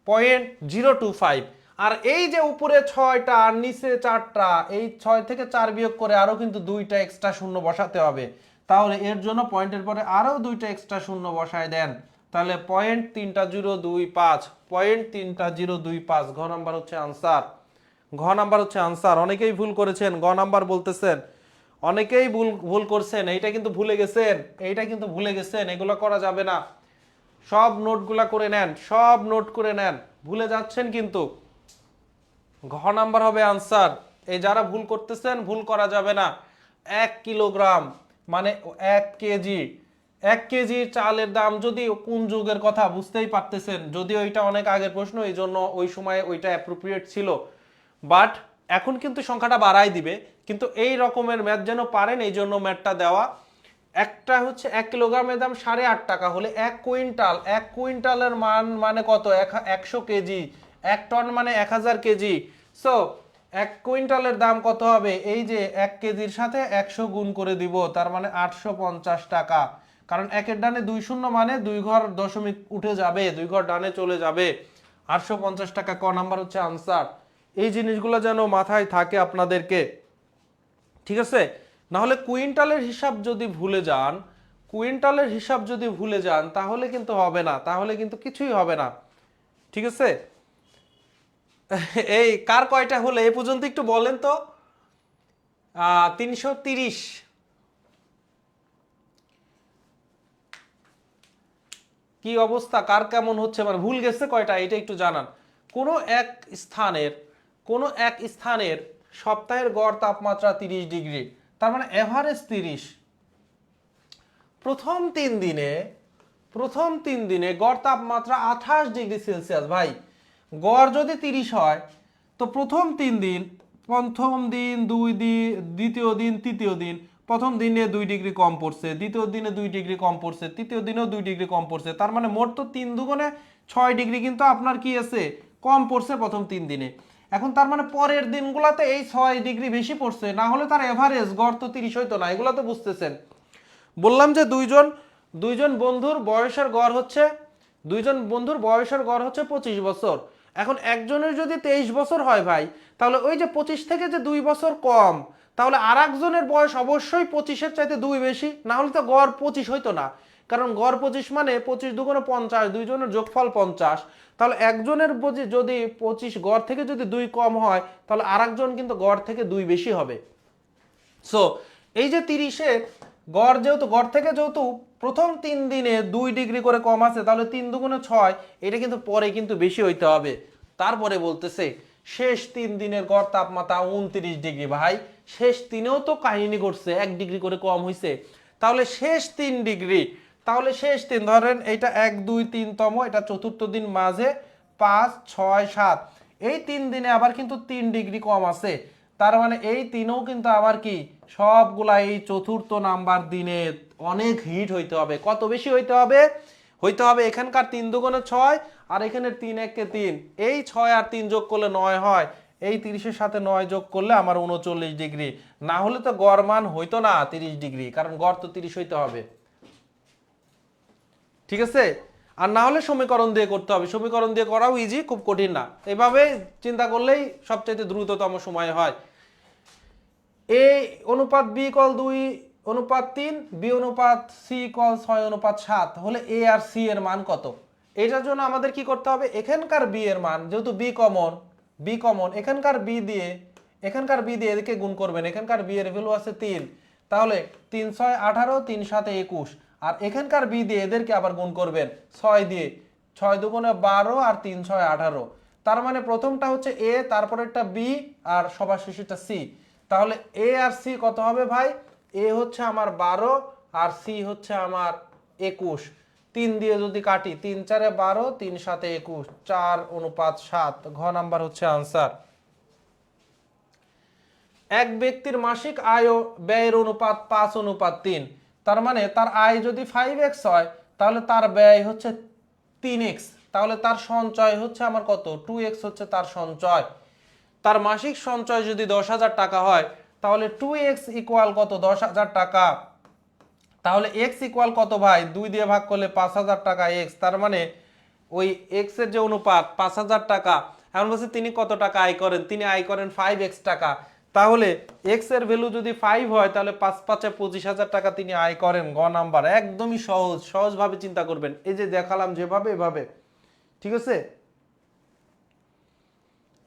0.025। আর এই যে উপরে 6টা আর নিচে 4টা, এই 6 থেকে 4 বিয়োগ করে আরো কিন্তু 2টা এক্সট্রা শূন্য বসাতে হবে। তাহলে এর জন্য পয়েন্টের পরে আরো 2টা এক্সট্রা শূন্য বসায় দেন, তাহলে 0.3025, ঘ নাম্বার হচ্ছে আনসার। অনেকেই ভুল করেছেন, গ নাম্বার বলতেছেন, অনেকেই ভুল করছেন, এইটা কিন্তু ভুলে গেছেন, এগুলো করা যাবে না। সব নোটগুলা করে নেন, ভুলে যাচ্ছেন কিন্তু। ঘ নাম্বার হবে আনসার। এই যারা ভুল করতেছেন, ভুল করা যাবে না। 1 কিলোগ্রাম মানে 1 কেজি। 1 কেজি চালের দাম, যদি কোন যুগের কথা বুঝতেই পারতেছেন, যদিও এটা অনেক আগের প্রশ্ন, এই জন্য ওই সময় ওইটা অ্যাপ্রোপ্রিয়েট ছিল, বাট এখন কিন্তু সংখ্যাটা বাড়াই দিবে। কিন্তু এই রকমের ম্যাথ যেন পারেন, এই জন্য ম্যাথটা দেওয়া। একটা হচ্ছে 1 কিলোগ্রামের দাম 8.5 টাকা হলে 1 কুইন্টালের মান মানে কত, 100 কেজি। 1 টন মানে 1000 কেজি। সো 1 কুইন্টালের দাম কত হবে, এই যে 1 কেজির সাথে 100 গুণ করে দিব, তার মানে 850 টাকা। কারণ 1-এর ডানে 2 শূন্য মানে 2 ঘর দশমিক উঠে যাবে, 2 ঘর ডানে চলে যাবে, 850 টাকা। ক নাম্বার হচ্ছে আনসার। এই জিনিসগুলো যেন মাথায় থাকে আপনাদেরকে, ঠিক আছে? না হলে কুইন্টালের হিসাব যদি ভুলে যান তাহলে কিন্তু হবে না, তাহলে কিন্তু কিছুই হবে না। ঠিক আছে, এই কার কয়টা হলো এই পর্যন্ত একটু বলেন তো। 330। কি অবস্থা, কার কেমন হচ্ছে, মানে ভুল গেছে কয়টা এটা একটু জানান। কোনো এক স্থানের সপ্তাহের গড় তাপমাত্রা 30 ডিগ্রি, তার মানে এভারেজ 30। প্রথম 3 দিনে গড় তাপমাত্রা 28°C। ভাই গড় যদি 30 হয় তো প্রথম 3 দিন, প্রথম দিন, 2 দিন, দ্বিতীয় দিন, তৃতীয় দিন, প্রথম দিনে 2 ডিগ্রি কম পড়ছে, দ্বিতীয় দিনে 2 ডিগ্রি কম পড়ছে, তৃতীয় দিনেও 2 ডিগ্রি কম পড়ছে। তার মানে মোট তো 3 দুগুণে 6 ডিগ্রি কিন্তু আপনার কি আছে, কম পড়ছে প্রথম 3 দিনে। এখন তার মানে পরের দিনগুলোতে এই 6 ডিগ্রি বেশি পড়ছে, না হলে তার এভারেজ গড় তো 30 হইতো না। এগুলো তো বুঝতেছেন। বললাম যে দুইজন বন্ধুর বয়সের গড় হচ্ছে 25 বছর। এখন একজনের যদি 23 বছর হয় ভাই, তাহলে ওই যে 25 থেকে যে 2 বছর কম, তাহলে আর একজনের বয়স অবশ্যই 25-এর চাইতে 2 বেশি, না হলে তো গড় 25 হইতো না। কারণ গড় 25 মানে 25 দুগুণে 50, দুইজনের যোগফল 50। তাহলে একজনের যদি 25 গড় থেকে যদি 2 কম হয়, তাহলে আর একজন কিন্তু গড় থেকে 2 বেশি হবে। সো এই যে 30-এর গড় যেহেতু প্রথম 3 দিনে 2 ডিগ্রি করে কম আছে, তাহলে 3 দুগুণে 6, এটা কিন্তু পরে কিন্তু বেশি হইতে হবে। তারপরে বলতেছে শেষ 3 দিনের গড় তাপমাত্রা 29 ডিগ্রি। ভাই শেষ 3-এও তো কাহিনী ঘটছে, 1 ডিগ্রি করে কম হয়েছে। তাহলে শেষ 3 ডিগ্রি, তাহলে শেষ 3 ধরেন এটা 1 2 3তম, এটা চতুর্থ দিন, মাঝে 5 6 7, এই 3 দিনে আবার কিন্তু 3 ডিগ্রি কম আছে। তার মানে এই 3ও কিন্তু আবার কি সবগুলা এই চতুর্থ নাম্বার দিনে অনেক হিট হইতে হবে। কত বেশি হইতে হবে? এখানকার 3 দুগুণে 6 আর এখানে 3 1-কে 3, এই 6 আর 3 যোগ করলে 9 হয়, এই 30-এর সাথে 9 যোগ করলে আমার 39 ডিগ্রি। না হলে তো গড় মান হইতো না 30 ডিগ্রি, কারণ গড় তো 30 হইতে হবে। ঠিক আছে? আর না হলে সমীকরণ দিয়ে করতে হবে। সমীকরণ দিয়ে করাও ইজি, খুব কঠিন না। এভাবে চিন্তা করলেই সবচেয়ে দ্রুততম সময় হয়। এ অনুপাত বি ইকুয়াল 2:3, বি অনুপাত সি ইকুয়াল 6:7 হলে এ আর সি এর মান কত? এটার জন্য আমাদের কি করতে হবে, এখানকার বি এর মান যেহেতু বি কমন, এখানকার বি দিয়ে এদিকে গুণ করবেন। এখানকার বি এর ভ্যালু আছে 3, তাহলে 3 6 18, 3 7 21, আর এখানকার বি দিয়ে এদেরকে আবার গুণ করবেন 6 দিয়ে, 6 দুগুণে 12 আর 3 6 18। তার মানে প্রথমটা হচ্ছে এ, তারপরেরটা বি, আর সবার শেষেরটা সি। তাহলে এ আর সি কত হবে ভাই? এ হচ্ছে আমার 12 আর সি হচ্ছে আমার 21। 3 দিয়ে যদি কাটি, 3 4 12, 3 7 21, 4:7। ঘ নাম্বার হচ্ছে আনসার। এক ব্যক্তির মাসিক আয় ও ব্যয়ের অনুপাত 5:3। তার মানে তার আয় যদি 5x হয়, তাহলে তার ব্যয় হচ্ছে 3x। তাহলে তার সঞ্চয় হচ্ছে আমার কত? 2x হচ্ছে তার সঞ্চয়। তার মাসিক সঞ্চয় যদি 10,000 টাকা হয়, তাহলে 2x ইকুয়াল কত? 10,000 টাকা। তাহলে x ইকুয়াল কত ভাই? 2 দিয়ে ভাগ করলে 5,000 টাকা x। তার মানে ওই x এর যে অনুপাত 5,000 টাকা, এখন বলছে তিনি কত টাকা আয় করেন? তিনি আয় করেন 5x টাকা। তাহলে x এর ভ্যালু যদি 5 হয়, তাহলে 5 5-এ 25,000 টাকা তিনি আয় করেন। গ নাম্বার একদমই সহজভাবে চিন্তা করবেন, এই যে দেখালাম যেভাবে, এভাবে। ঠিক আছে?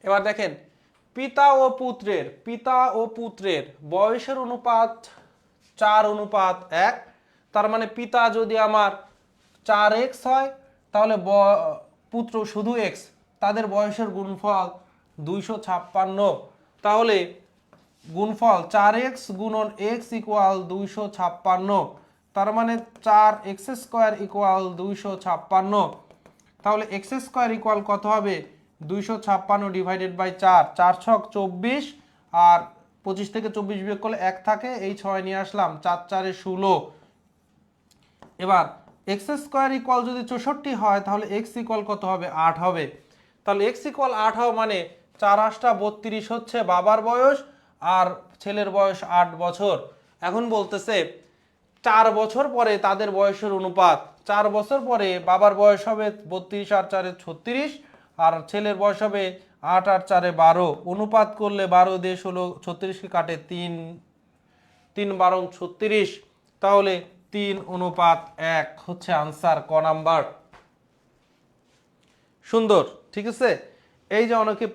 এবার দেখেন পিতা ও পুত্রের বয়সের অনুপাত 4:1। তার মানে পিতা যদি আমার 4x হয়, তাহলে পুত্র শুধু x, তাদের বয়সের গুণফল 256। তাহলে গুণফল 4x গুণন x ইকুয়াল 256। তার মানে 4x² ইকুয়াল 256। তাহলে x² ইকুয়াল কত হবে? 256 ডিভাইডেড বাই 4, 4 ছক 24, আর 25 থেকে 24 বিয়োগ করলে 1 থাকে, এই 6 নিয়ে আসলাম, 4 4-এ 16। এবার x² ইকুয়াল যদি 64 হয়, তাহলে x ইকুয়াল কত হবে? 8 হবে। তাহলে x ইকুয়াল 8 হবে মানে 4 8টা 32 হচ্ছে বাবার বয়স, আর ছেলের বয়স 8 বছর। এখন বলতেছে 4 বছর পরে তাদের বয়সের অনুপাত। 4 বছর পরে বাবার বয়স হবে 32 আর 4-এ 36, আর ছেলের বয়স হবে 8 আর 4-এ 12। অনুপাত করলে 12 দিয়ে 36কে কাটে 3 3 12 36, তাহলে 3:1 হচ্ছে আনসার, ক নাম্বার। সুন্দর। ঠিক আছে? এই যে অনেকে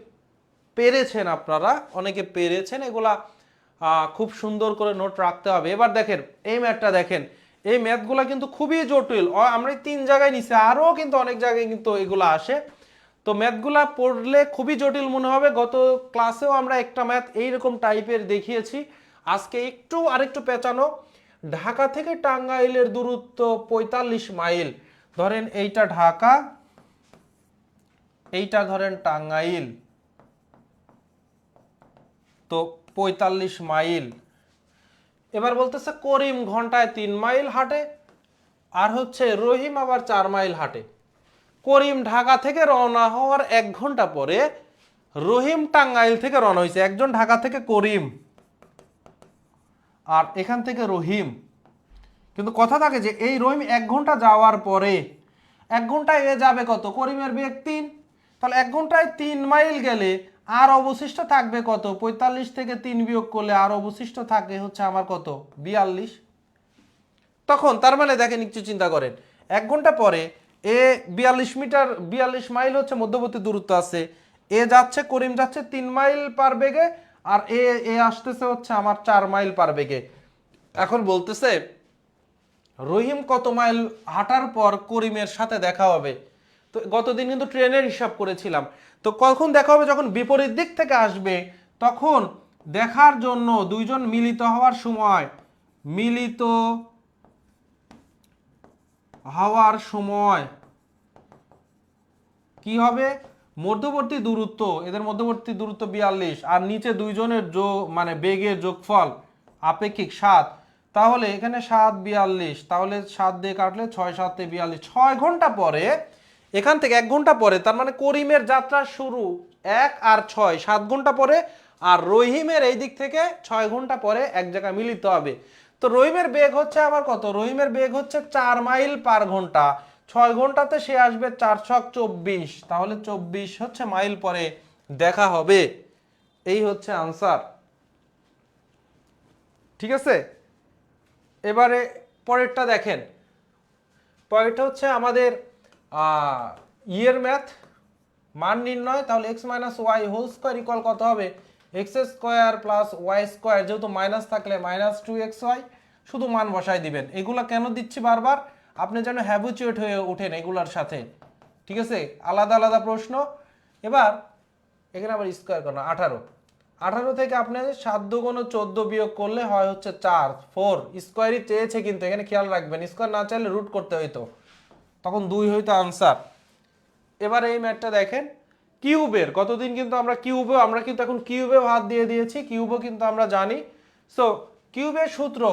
পেরেছেন, এগুলা খুব সুন্দর করে নোট রাখতে হবে। এবার দেখেন এই ম্যাথটা দেখেন, এই ম্যাথগুলা কিন্তু খুবই জটিল। আমরা 3 জায়গায় নিছি, আরও কিন্তু অনেক জায়গায় কিন্তু এগুলো আসে। তো ম্যাথগুলা পড়লে খুবই জটিল মনে হবে। গত ক্লাসেও আমরা একটা ম্যাথ এইরকম টাইপের দেখিয়েছি, আজকে একটু আরেকটু পেঁচানো, ঢাকা থেকে টাঙ্গাইলের দূরত্ব ৪৫ মাইল। ধরেন এইটা ঢাকা, এইটা ধরেন টাঙ্গাইল, তো ৪৫ মাইল। এবার বলতেছে করিম ঘন্টায় ৩ মাইল হাঁটে, আর হচ্ছে রহিম আবার ৪ মাইল হাঁটে। করিম ঢাকা থেকে রওনা হওয়ার ১ ঘন্টা পরে রহিম টাঙ্গাইল থেকে রওনা হয়েছে। একজন ঢাকা থেকে করিম, আর এখান থেকে রহিম। কিন্তু কথা থাকে যে এই রহিম ১ ঘন্টা যাওয়ার পরে ১ ঘন্টায় এ যাবে কত? করিমের বেগ ৩, তাহলে ১ ঘন্টায় ৩ মাইল গেলে আর অবশিষ্ট থাকবে কত? ৪৫ থেকে ৩ বিয়োগ করলে আর অবশিষ্ট থাকে হচ্ছে আমার কত? ৪২। তখন তার মানে দেখেন একটু চিন্তা করেন, ১ ঘন্টা পরে এ ৪২ মিটার, ৪২ মাইল হচ্ছে মধ্যবর্তী দূরত্ব আছে। এ যাচ্ছে, করিম যাচ্ছে ৩ মাইল পার বেগে, আর এ আসতেছে হচ্ছে আমার ৪ মাইল পার বেগে। এখন বলতেছে রহিম কত মাইল হাঁটার পর করিমের সাথে দেখা হবে। তো গতদিন কিন্তু ট্রেনের হিসাব করেছিলাম। তো কখন দেখা হবে? যখন বিপরীত দিক থেকে আসবে, তখন দেখার জন্য দুইজন মিলিত হওয়ার সময়, মিলিত হওয়ার সময় কি হবে? মধ্যবর্তী দূরত্ব, এদের মধ্যবর্তী দূরত্ব ৪২, আর নিচে দুইজনের মানে বেগের যোগফল আপেক্ষিক ৭। তাহলে এখানে ৭ ৪২, তাহলে ৭ দিয়ে কাটলে ৬ ৭ ৪২, ৬ ঘন্টা পরে এখান থেকে ১ ঘন্টা পরে, তার মানে করিমের যাত্রা শুরু ১ আর ৬ ৭ ঘন্টা পরে, আর রহিমের এই দিক থেকে ৬ ঘন্টা পরে এক জায়গায় মিলিত হবে। তো রহিমের বেগ হচ্ছে আমার কত? রহিমের বেগ হচ্ছে ৪ মাইল পার ঘন্টা। ৬ ঘন্টাতে সে আসবে ৪ ছক ২৪, তাহলে ২৪ হচ্ছে মাইল পরে দেখা হবে। এই হচ্ছে আনসার। ঠিক আছে, এবারে পরেরটা দেখেন। পরেরটা হচ্ছে আমাদের ইয়ের ম্যাথ, মান নির্ণয়। তাহলে x minus y whole square equal কত হবে? X square plus y square, যেহেতু মাইনাস থাকলে মাইনাস 2xy, শুধু মান বসাই দিবেন। এগুলা কেন দিচ্ছি বারবার? আপনি যেন হ্যাবিচুয়েট হয়ে ওঠেন এগুলার সাথে। ঠিক আছে, আলাদা আলাদা প্রশ্ন। এবার এখানে আবার স্কোয়ার করো 18, 18 থেকে আপনি 7 দুগুণ 14 বিয়োগ করলে হয় হচ্ছে 4, 4 স্কোয়ারই চেয়েছে, কিন্তু এখানে খেয়াল রাখবেন স্কোয়ার না চাইলে রুট করতে হইতো, তখন 2 হইতো আনসার। এবার এই ম্যাথটা দেখেন, কিউবের, কতদিন কিন্তু আমরা কিন্তু এখন কিউবেও হাত দিয়ে দিয়েছি, কিউবও কিন্তু আমরা জানি। সো কিউবের সূত্র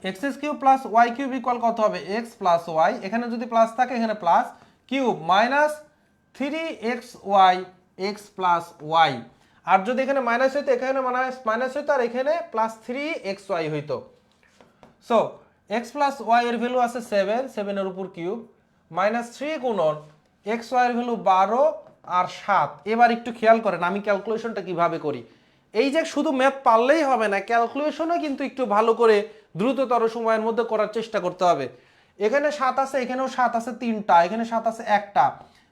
x cube plus y cube equal কত হবে? এক্স প্লাস ওয়াই, এখানে যদি প্লাস থাকে এখানে plus, cube minus 3xy x plus y. আর যদি এখানে মাইনাস হইতো, এখানে মাইনাস হইতো, আর এখানে প্লাস 3xy হইতো। সো এক্স প্লাস ওয়াই এর ভ্যালু আছে 7, 7 এর উপর কিউব, মাইনাস 3 গুণন এক্স ওয়াই এর ভ্যালু 12 আর 7। এবার একটু খেয়াল করেন আমি ক্যালকুলেশনটা কিভাবে করি। এই যে শুধু ম্যাথ পারলেই হবে না, ক্যালকুলেশনও কিন্তু একটু ভালো করে দ্রুততর সময়ের মধ্যে করার চেষ্টা করতে হবে। এখানে 7 আছে, এখানেও 7 আছে 3টা, এখানে 7 আছে 1টা,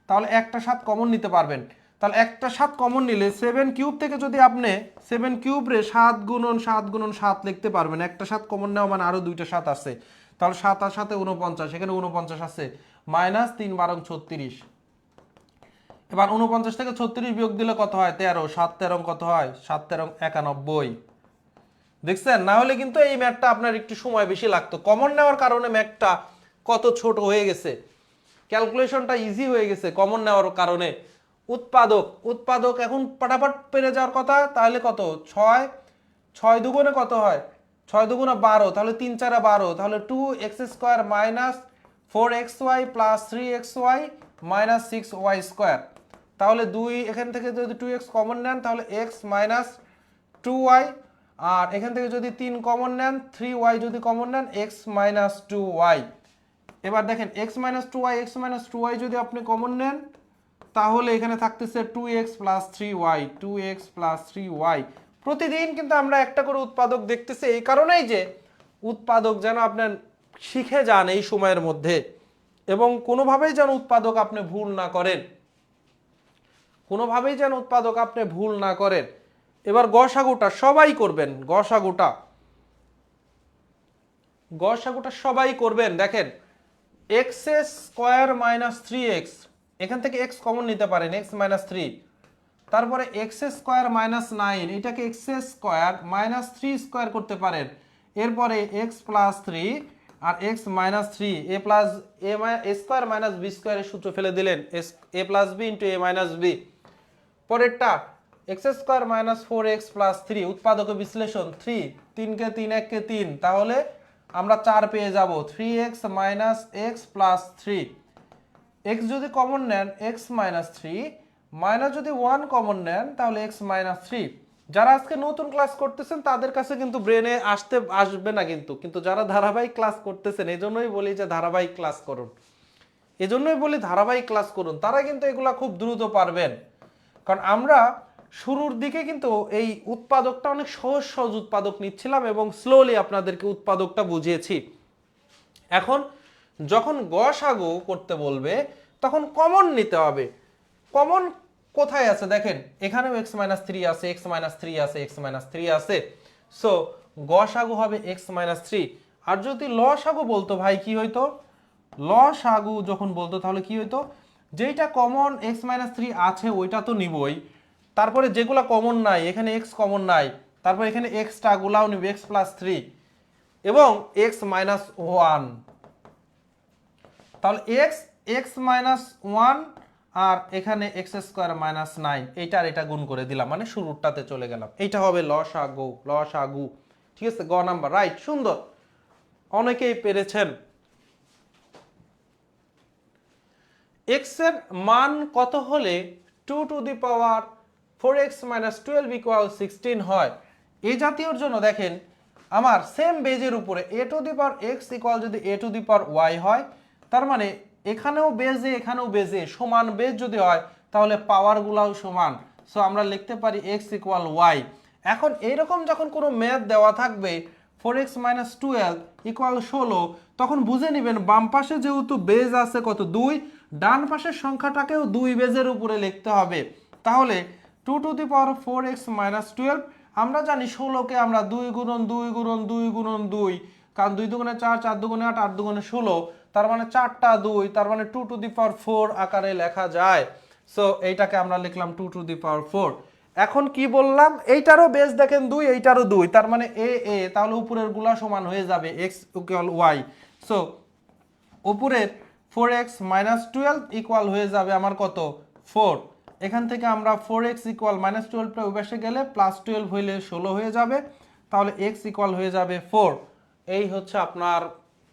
তাহলে একটা 7 কমন নিতে পারবেন। তাহলে একটা 7 কমন নিলে 7 কিউব থেকে যদি আপনি 7 কিউব রে 7 গুণন 7 গুণন 7 লিখতে পারবেন। একটা 7 কমন নেওয়া মানে আরো দুইটা 7 আছে, তাহলে 7 আর 7 49, এখানে 49 আছে, মাইনাস 3 12 36। এবার 49 থেকে 36 বিয়োগ দিলে কত হয়? 13, 7 13 কত হয়? 7 13 91। দেখছেন, না হলে কিন্তু এই ম্যাথটা আপনার একটু সময় বেশি লাগতো। কমন নেওয়ার কারণে ম্যাথটা কত ছোট হয়ে গেছে, ক্যালকুলেশনটা ইজি হয়ে গেছে কমন নেওয়ার কারণে। উৎপাদক এখন পাটাপাট পেরে যাওয়ার কথা। তাহলে কত? 6, 6 দুগুণে কত হয়? 6 দুগুণে 12, তাহলে 3 4 12, তাহলে 2x square minus 4xy plus 3xy minus 6y square. তাহলে 2, এখান থেকে যদি 2x কমন নেন তাহলে x মাইনাস 2y, আর এখান থেকে যদি 3 কমন নেন 3y যদি কমন নেন x মাইনাস 2y। এবার দেখেন x মাইনাস 2y যদি আপনি কমন নেন তাহলে এখানে থাকতেছে 2x plus 3y, 2x plus 3y। প্রতিদিন কিন্তু আমরা একটা করে উৎপাদক দেখতেছি, এই কারণেই যে উৎপাদক যেন আপনার শিখে যান এই সময়ের মধ্যে, এবং কোনোভাবেই যেন উৎপাদক আপনি ভুল না করেন, কোনোভাবেই যেন উৎপাদক আপনি ভুল না করেন। এবার গসাগুটা সবাই করবেন, গসাগুটা সবাই করবেন। দেখেন এক্স স্কোয়ার মাইনাস 3x, এখান থেকে x কমন নিতে পারেন, x মাইনাস 3, তারপরে এক্স স্কোয়ার মাইনাস 9, এটাকে এক্স স্কোয়ার মাইনাস 3 স্কোয়ার করতে পারেন। এরপরে এক্স প্লাস 3 আর এক্স মাইনাস 3, এ প্লাস এ স্কোয়ার মাইনাস বি স্কোয়ারের সূত্র ফেলে দিলেন, এ প্লাস বি ইন্টু এ মাইনাস বি। পরেরটা x square minus 4x plus 3, উৎপাদক বিশ্লেষণ 3, 3 কে 3 1 কে 3, তাহলে আমরা 4 পেয়ে যাব। 3x minus x plus 3, x যদি কমন নেন এক্স মাইনাস 3, মাইনাস যদি 1 কমন নেন তাহলে এক্স মাইনাস 3। যারা আজকে নতুন ক্লাস করতেছেন তাদের কাছে কিন্তু ব্রেনে আসবে না, কিন্তু যারা ধারাবাহিক ক্লাস করতেছেন, এজন্যই বলি যে ধারাবাহিক ক্লাস করুন, এজন্যই বলি ধারাবাহিক ক্লাস করুন, তারা কিন্তু এগুলা খুব দ্রুত পারবেন। কারণ আমরা শুরুর দিকে কিন্তু এই উৎপাদকটা অনেক সহজ সহজ উৎপাদক নিচ্ছিলাম এবং স্লোলি আপনাদেরকে উৎপাদকটা বুঝিয়েছি। এখন যখন গসাগু করতে বলবে তখন কমন নিতে হবে। কমন কোথায় আছে দেখেন, এখানেও এক্স মাইনাস 3 আছে, এক্স মাইনাস 3 আছে, এক্স মাইনাস 3 আছে। সো গসাগু হবে এক্স মাইনাস 3। আর যদি লসাগু বলতো ভাই কি হইতো, লসাগু যখন বলতো তাহলে কি হইতো, যেটা কমন এক্স মাইনাস 3 আছে ওইটা তো নিবই, তারপরে যেগুলা কমন নাই, এখানে এক্স কমন নাই, তারপর এখানে এক্সটা গুলাও নিবে, এক্স প্লাস 3 এবং এক্স মাইনাস 1। তাহলে এক্স মাইনাস 1 আর এখানে এক্স স্কোয়ার মাইনাস 9, এইটার এটা গুণ করে দিলাম, মানে শুরুরটাতে চলে গেলাম। এইটা হবে লসাগু। ঠিক আছে, গ নাম্বার রাইট, সুন্দর, অনেকেই পেরেছেন। এক্স এর মান কত হলে 2 two the power 4x minus 12 equal 16 হয়? এই জাতীয়র জন্য দেখেন আমার সেম বেজের উপরে a two the power x equal যদি a two the power y হয়, তার মানে এখানেও বেজে এখানেও বেজে সমান বেজ যদি হয় তাহলে পাওয়ারগুলাও সমান। সো আমরা লিখতে পারি x ইকুয়াল y। এখন এইরকম যখন কোনো ম্যাথ দেওয়া থাকবে 4x মাইনাস 12 ইকুয়াল 16, তখন বুঝে নেবেন বাম পাশে যেহেতু বেজ আছে কত 2, ডান পাশের সংখ্যাটাকেও 2 বেজের উপরে লিখতে হবে। তাহলে 2 two the power 4x minus 12, আমরা জানি 16কে আমরা 2 গুণন 2 গুণন 2 গুণন 2, কারণ 2 দুগুণে 4, 4 দুগুণে 8, 8 দুগুণে 16, তার মানে 4টা 2, তার মানে 2 টু দি পাওয়ার 4 আকারে লেখা যায়। সো এইটাকে আমরা লিখলাম 2 টু দি পাওয়ার 4। এখন কি বললাম, এইটারও বেস দেখেন 2, এইটারও 2, তার মানে এ তাহলে উপরের গুলা সমান হয়ে যাবে x ইকুয়াল y। সো উপরের 4x মাইনাস 12 ইকুয়াল হয়ে যাবে আমার কত 4। এখান থেকে আমরা 4x ইকুয়াল মাইনাস 12টা ওই পাশে গেলে প্লাস 12 হইলে 16 হয়ে যাবে, তাহলে x ইকুয়াল হয়ে যাবে 4। এই হচ্ছে আপনার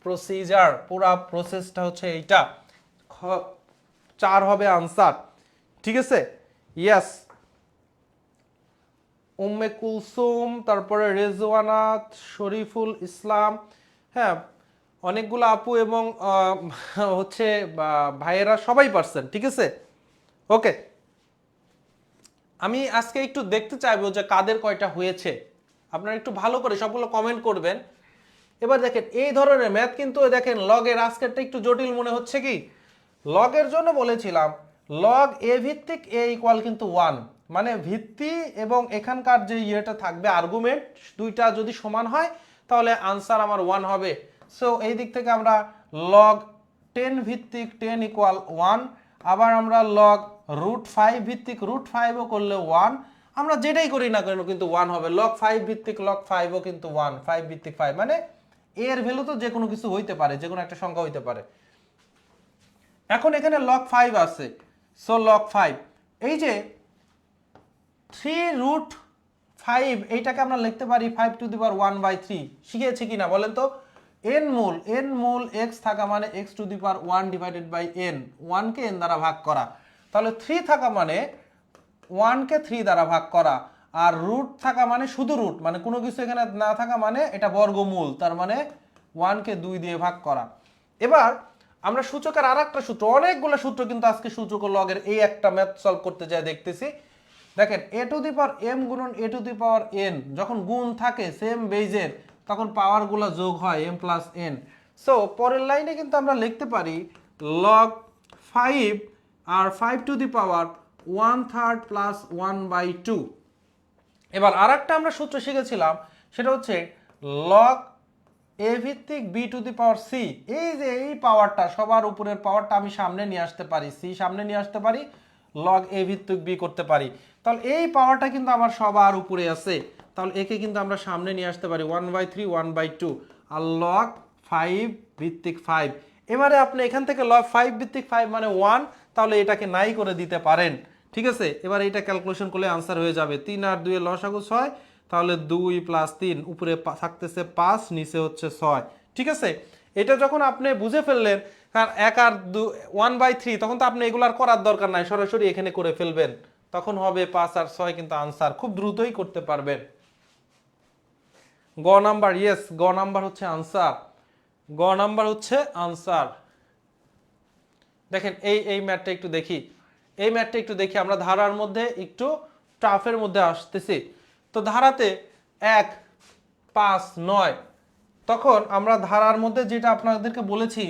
প্রসিজার, পুরা প্রসেসটা হচ্ছে এইটা। 4 হবে আনসার, ঠিক আছে। ইয়েস, উম্মে কুলসুম, তারপরে রেজওয়ানাত, শরীফুল ইসলাম, হ্যাঁ অনেকগুলো আপু এবং হচ্ছে ভাইয়েরা সবাই পারছেন, ঠিক আছে। ওকে, আমি আজকে একটু দেখতে চাইবো যে কাদের কয়টা হয়েছে, আপনারা একটু ভালো করে সবগুলো কমেন্ট করবেন। এবার দেখেন এই ধরনের ম্যাথ কিন্তু দেখেন লগের আজকেরটা একটু জটিল মনে হচ্ছে কি, লগের জন্য বলেছিলাম লগ এ ভিত্তিক এ ইকুয়াল কিন্তু 1, মানে ভিত্তি এবং এখানকার যে ইয়েটা থাকবে আর্গুমেন্ট দুইটা যদি সমান হয় তাহলে আনসার আমার 1 হবে। সো এই দিক থেকে আমরা লগ 10 ভিত্তিক 10 ইকুয়াল 1, আবার আমরা লগ √5 ভিত্তিক √5ও করলে 1, আমরা যেটাই করি না কেন কিন্তু 1 হবে। লগ 5 ভিত্তিক লগ 5ও কিন্তু 1, 5 ভিত্তিক 5, মানে এর ভ্যালু তো যে কোনো কিছু হইতে পারে, যে কোনো একটা সংখ্যা হইতে পারে। এখন এখানে লগ 5 আছে, সো লগ 5, এই যে 3√5 এইটাকে আমরা লিখতে পারি 5 টু দি পাওয়ার 1/3। শিখেছি কিনা বলেন তো, n মূল x থাকা মানে x to the power 1 divided by n, 1 কে n দ্বারা ভাগ করা, তাহলে 3 থাকা মানে 1 কে 3 দ্বারা ভাগ করা, আর রুট থাকা মানে শুধু রুট, মানে কোনো কিছু এখানে না থাকা মানে এটা বর্গমূল, তার মানে 1 কে 2 দিয়ে ভাগ করা। এবার আমরা সূচকের আরেকটা সূত্র, অনেকগুলো সূত্র কিন্তু আজকে সূচক ও লগের এই একটা ম্যাথ সলভ করতে যায় দেখতেছি। দেখেন a two the power m গুণন a two the power n, যখন গুণ থাকে সেম বেজের তখন পাওয়ারগুলো যোগ হয় m প্লাস n। সো পরের লাইনে কিন্তু আমরা লিখতে পারি লগ 5 আর 5 টু দি পাওয়ার 1/3 প্লাস 1/2। এবার আরেকটা আমরা সূত্র শিখেছিলাম, সেটা হচ্ছে লগ a ভিত্তিক b to the power c। এই যে এই পাওয়ারটা সবার উপরের পাওয়ারটা আমি সামনে নিয়ে আসতে পারি, c সামনে নিয়ে আসতে পারি, লগ এ ভিত্তিক বি করতে পারি। তাহলে এই পাওয়ারটা কিন্তু আমার সবার উপরে আছে, তাহলে একে কিন্তু আমরা সামনে নিয়ে আসতে পারি 1/3 1/2 আর লগ 5 ভিত্তিক 5। এবারে আপনি এখান থেকে লগ 5 ভিত্তিক 5 মানে 1, তাহলে এটাকে নাই করে দিতে পারেন। ঠিক আছে, এবার এটা ক্যালকুলেশন করলে আনসার হয়ে যাবে 3 আর 2 এর লসাগু 6, তাহলে 2 + 3 উপরে থাকতেছে 5, নিচে হচ্ছে 6। ঠিক আছে, এটা যখন আপনি বুঝে ফেললেন কারণ 1 আর 1/3, তখন তো আপনি এগুলার করার দরকার নাই, সরাসরি এখানে করে ফেলবেন, তখন হবে 5 আর 6 কিন্তু আনসার খুব দ্রুতই করতে পারবেন। গ নাম্বার, ইয়েস গ নাম্বার হচ্ছে আনসার, গ নাম্বার হচ্ছে আনসার। দেখেন এই ম্যাথটা একটু দেখি, এই ম্যাথটা একটু দেখি, আমরা ধারার মধ্যে একটু টাফের মধ্যে আসতেছি। তো ধারাতে 1 5 9, তখন আমরা ধারার মধ্যে যেটা আপনাদেরকে বলেছি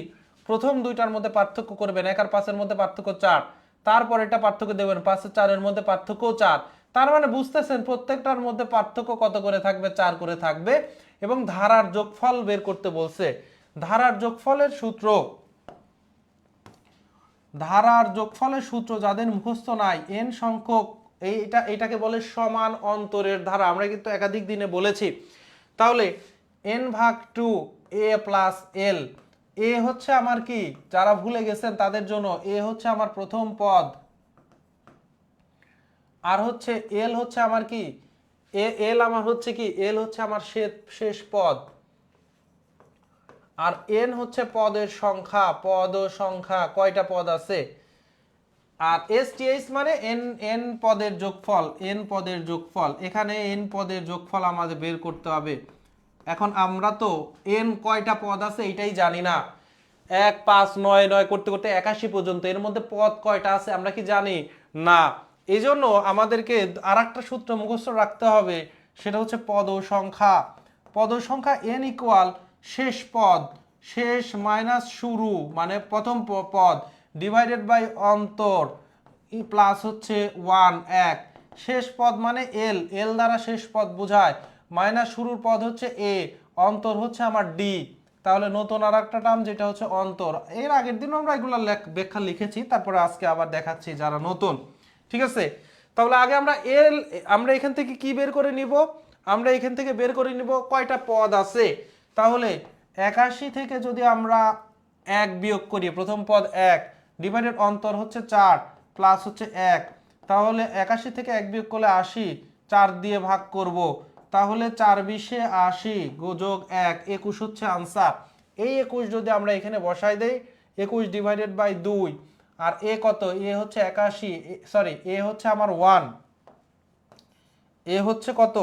প্রথম দুইটার মধ্যে পার্থক্য করবেন, 1 আর 5 এর মধ্যে পার্থক্য 4, তারপর এটা পার্থক্য দেবেন 5 আর 4 এর মধ্যে পার্থক্য 4, তার মানে বুঝতেছেন প্রত্যেকটার মধ্যে পার্থক্য কত করে থাকবে, 4 করে থাকবে। এবং ধারার যোগফল বের করতে বলছে, ধারার যোগফলের সূত্র, ধারার যোগফলের সূত্র যাদের মুখস্থ নাই, n সংখ্যক এটাকে বলে সমান অন্তরের ধারা, আমরা কিন্তু একাধিক দিনে বলেছি। তাহলে n/2 a + l, এ হচ্ছে আমার কি, যারা ভুলে গেছেন তাদের জন্য এ হচ্ছে আমার প্রথম পদ, আর হচ্ছে এল হচ্ছে আমার কি, এল আমার হচ্ছে কি, এল হচ্ছে আমার শেষ পদ, আর এন হচ্ছে পদের সংখ্যা, পদ ও সংখ্যা কয়টা পদ আছে, আর এসটিএইচ মানে এন এন পদের যোগফল, এন পদের যোগফল, এখানে এন পদের যোগফল আমাদের বের করতে হবে। এখন আমরা তো এন কয়টা পদ আছে এটাই জানি না, 1 5 9 9 করতে করতে 81 পর্যন্ত, এর মধ্যে পদ কয়টা আছে আমরা কি জানি না। এই জন্য আমাদেরকে আর একটা সূত্র মুখস্থ রাখতে হবে, সেটা হচ্ছে পদ ও সংখ্যা। পদ ও সংখ্যা n ইকুয়াল শেষ পদ, শেষ মাইনাস শুরু মানে প্রথম পদ, ডিভাইডেড বাই অন্তর প্লাস হচ্ছে 1 1, শেষ পদ মানে এল, এল দ্বারা শেষ পদ বোঝায়, মাইনাস শুরুর পদ হচ্ছে এ, অন্তর হচ্ছে আমার ডি। তাহলে নতুন আর একটা টার্ম যেটা হচ্ছে অন্তর, এর আগের দিনও আমরা এগুলো ব্যাখ্যা লিখেছি, তারপরে আজকে আবার দেখাচ্ছি যারা নতুন। ঠিক আছে, তাহলে আগে আমরা এখান থেকে কি বের করে নিব, আমরা এখান থেকে বের করে নিব কয়টা পদ আছে। তাহলে 81 থেকে যদি আমরা 1 বিয়োগ করি, প্রথম পদ 1, ডিভাইডেড অন্তর হচ্ছে 4 প্লাস হচ্ছে 1, তাহলে 81 থেকে 1 বিয়োগ করলে 80, 4 দিয়ে ভাগ করব, তাহলে 4 20 80 যোগ 1 21 হচ্ছে আনসার। এই 21 যদি আমরা এখানে বসাই দেই, 21 ডিভাইডেড বাই 2, আর এ কত, এ হচ্ছে 81, সরি এ হচ্ছে আমার 1, এ হচ্ছে কত,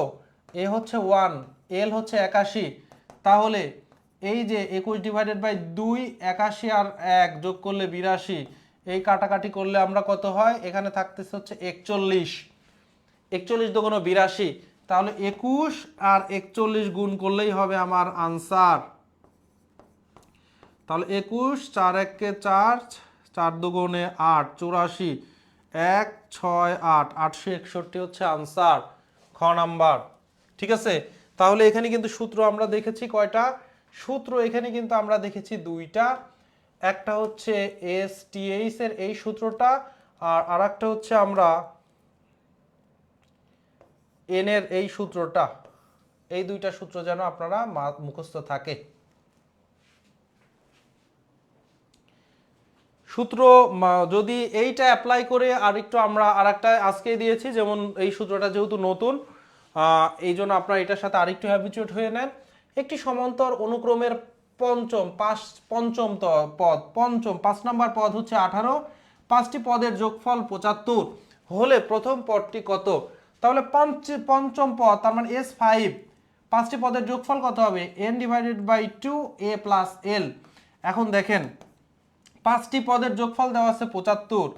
এ হচ্ছে 1, এল হচ্ছে 81, তাহলে এই যে 21 ডিভাইডেড বাই 2, 81 আর 1 যোগ করলে 82, এই কাটাকাটি করলে আমরা কত হয়, এখানে থাকতেছে হচ্ছে 41, 41 দুগুণ 82, তাহলে 21 আর 41 গুণ করলেই হবে আমার আনসার। তাহলে 21 4 1 কে 4, 4 দুগুণে 8 84, 1 6 8 861 হচ্ছে আনসার, খ নাম্বার। ঠিক আছে, তাহলে এখানে কিন্তু সূত্র আমরা দেখেছি কয়টা, সূত্র এখানে কিন্তু আমরা দেখেছি দুইটা, একটা হচ্ছে এসটিএইচ এর এই সূত্রটা, আর আরেকটা হচ্ছে আমরা এন এর এই সূত্রটা। এই দুইটা সূত্র যেন আপনারা মুখস্থ থাকে। সূত্র যদি এইটা অ্যাপ্লাই করে আর একটু আমরা আরেকটা আজকে দিয়েছি, যেমন এই সূত্রটা যেহেতু নতুন, এই জন্য আপনারা এটার সাথে আরেকটু হ্যাবিচুয়েট হয়ে নেন। একটি সমান্তর অনুক্রমের পঞ্চম 5 নম্বর পদ হচ্ছে 18, 5টি পদের যোগফল 75 হলে প্রথম পদটি কত। তাহলে পঞ্চম পদ তার মানে S5, 5টি পদের যোগফল কত হবে, n divided by 2 a plus l। এখন দেখেন 5টি পদের যোগফল দেওয়া আছে 75,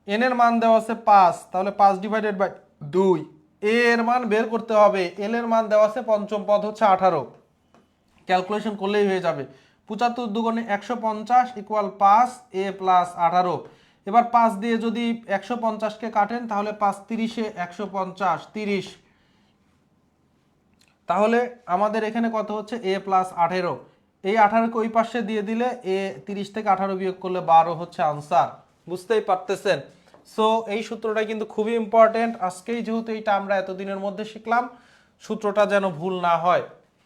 n এর মান দেওয়া আছে 5, তাহলে 5 ডিভাইডেড বাই 2, a এর মান বের করতে হবে, l এর মান দেওয়া আছে পঞ্চম পদ হচ্ছে 18, ক্যালকুলেশন করলেই হয়ে যাবে। 75 দুগুণে 150 ইকুয়াল 5 a প্লাস 18। এবার 5 দিয়ে যদি 150কে কাটেন তাহলে 5 30 150 30, তাহলে আমাদের এখানে কত হচ্ছে a প্লাস 18, এই 18কে ওই পাশে দিয়ে দিলে a 30 থেকে 18 বিয়োগ করলে 12 হচ্ছে আনসার। বুঝতেই পারতেছেন, সো এই সূত্রটা কিন্তু খুবই ইম্পর্টেন্ট, আজকেই যেহেতু এটা আমরা এতদিনের মধ্যে শিখলাম, সূত্রটা যেন ভুল না হয়।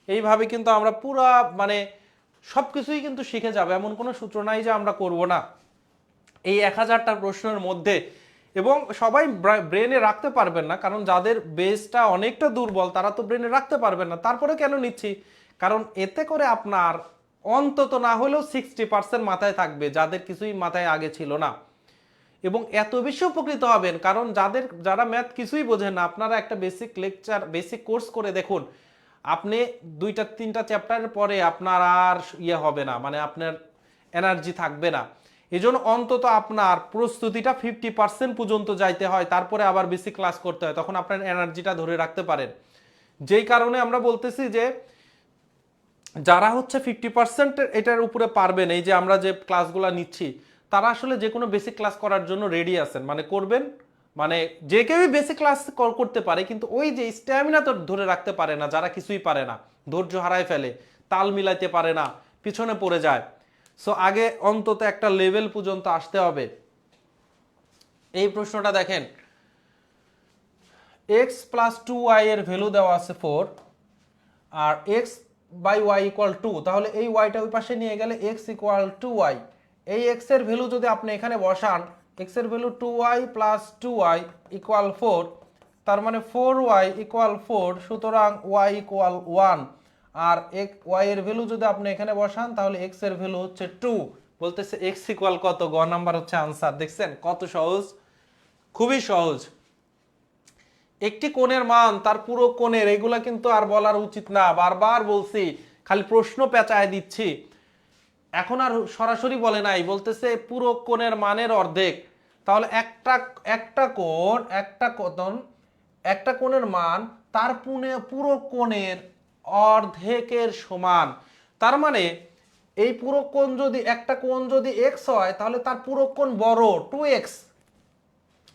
এইভাবে কিন্তু আমরা পুরা মানে সবকিছুই কিন্তু শিখে যাবে, এমন কোনো সূত্র নাই যে আমরা করব না এই 1000টা প্রশ্নের মধ্যে। এবং সবাই ব্রেনে রাখতে পারবেন না, কারণ যাদের বেসটা অনেকটা দুর্বল তারা তো ব্রেনে রাখতে পারবেন না। তারপরে কেন নিচ্ছি, কারণ এতে করে আপনার অন্তত না হলেও 60% মাথায় থাকবে, যাদের কিছুই মাথায় আগে ছিল না। এবং এত বেশি উপকৃত হবেন, কারণ যারা ম্যাথ কিছুই বোঝেন না, আপনারা একটা বেসিক লেকচার বেসিক কোর্স করে দেখুন, আপনি 2-3টা চ্যাপ্টারের পরে আপনার আর ইয়ে হবে না, মানে আপনার এনার্জি থাকবে না। এই জন্য অন্তত আপনার প্রস্তুতিটা 50% পর্যন্ত যাইতে হয়, তারপরে আবার বেসিক ক্লাস করতে হয়, তখন আপনার এনার্জিটা ধরে রাখতে পারেন। যেই কারণে আমরা বলতেছি যে যারা হচ্ছে 50% এটার উপরে পারবেন, এই যে আমরা যে ক্লাসগুলো নিচ্ছি, তারা আসলে যে কোনো বেসিক ক্লাস করার জন্য রেডি আছেন, মানে করবেন, মানে যে কেউই বেসিক ক্লাস করতে পারে, কিন্তু ওই যে স্ট্যামিনা তো ধরে রাখতে পারে না, যারা কিছুই পারে না, ধৈর্য হারায় ফেলে, তাল মিলাইতে পারে না, পিছনে পড়ে যায়। সো আগে অন্তত একটা লেভেল পর্যন্ত আসতে হবে। এই প্রশ্নটা দেখেন, x প্লাস 2y এর ভ্যালু দেওয়া আছে 4, আর x বাই ওয়াই ইকুয়াল 2, তাহলে এই ওয়াইটা ওই পাশে নিয়ে গেলে x ইকুয়াল 2y। এই x এর ভ্যালু যদি আপনি এখানে বসান, x এর value 2y plus 2y equal 4, তার মানে 4y ইকুয়াল 4, সুতরাং y ইকুয়াল 1। আর y এর ভ্যালু যদি আপনি এখানে বসান, তাহলে x এর ভ্যালু হচ্ছে 2, বলতেছে x ইকুয়াল কত, গ নাম্বার হচ্ছে আনসার। দেখছেন কত সহজ, খুবই সহজ। একটি কোণের মান তার পুরো কোণের, এগুলা কিন্তু আর বলার উচিত না, বারবার বলছি, খালি প্রশ্ন পেঁচায় দিচ্ছি। এখন আর সরাসরি বলে নাই, বলতেছে পুরো কোণের মানের অর্ধেক। তাহলে একটা কোণের মান তার পুরো কোণের অর্ধেকের সমান। তার মানে এই পুরো কোণ যদি, একটা কোণ যদি x হয়, তাহলে তার পুরো কোণ বড় 2x,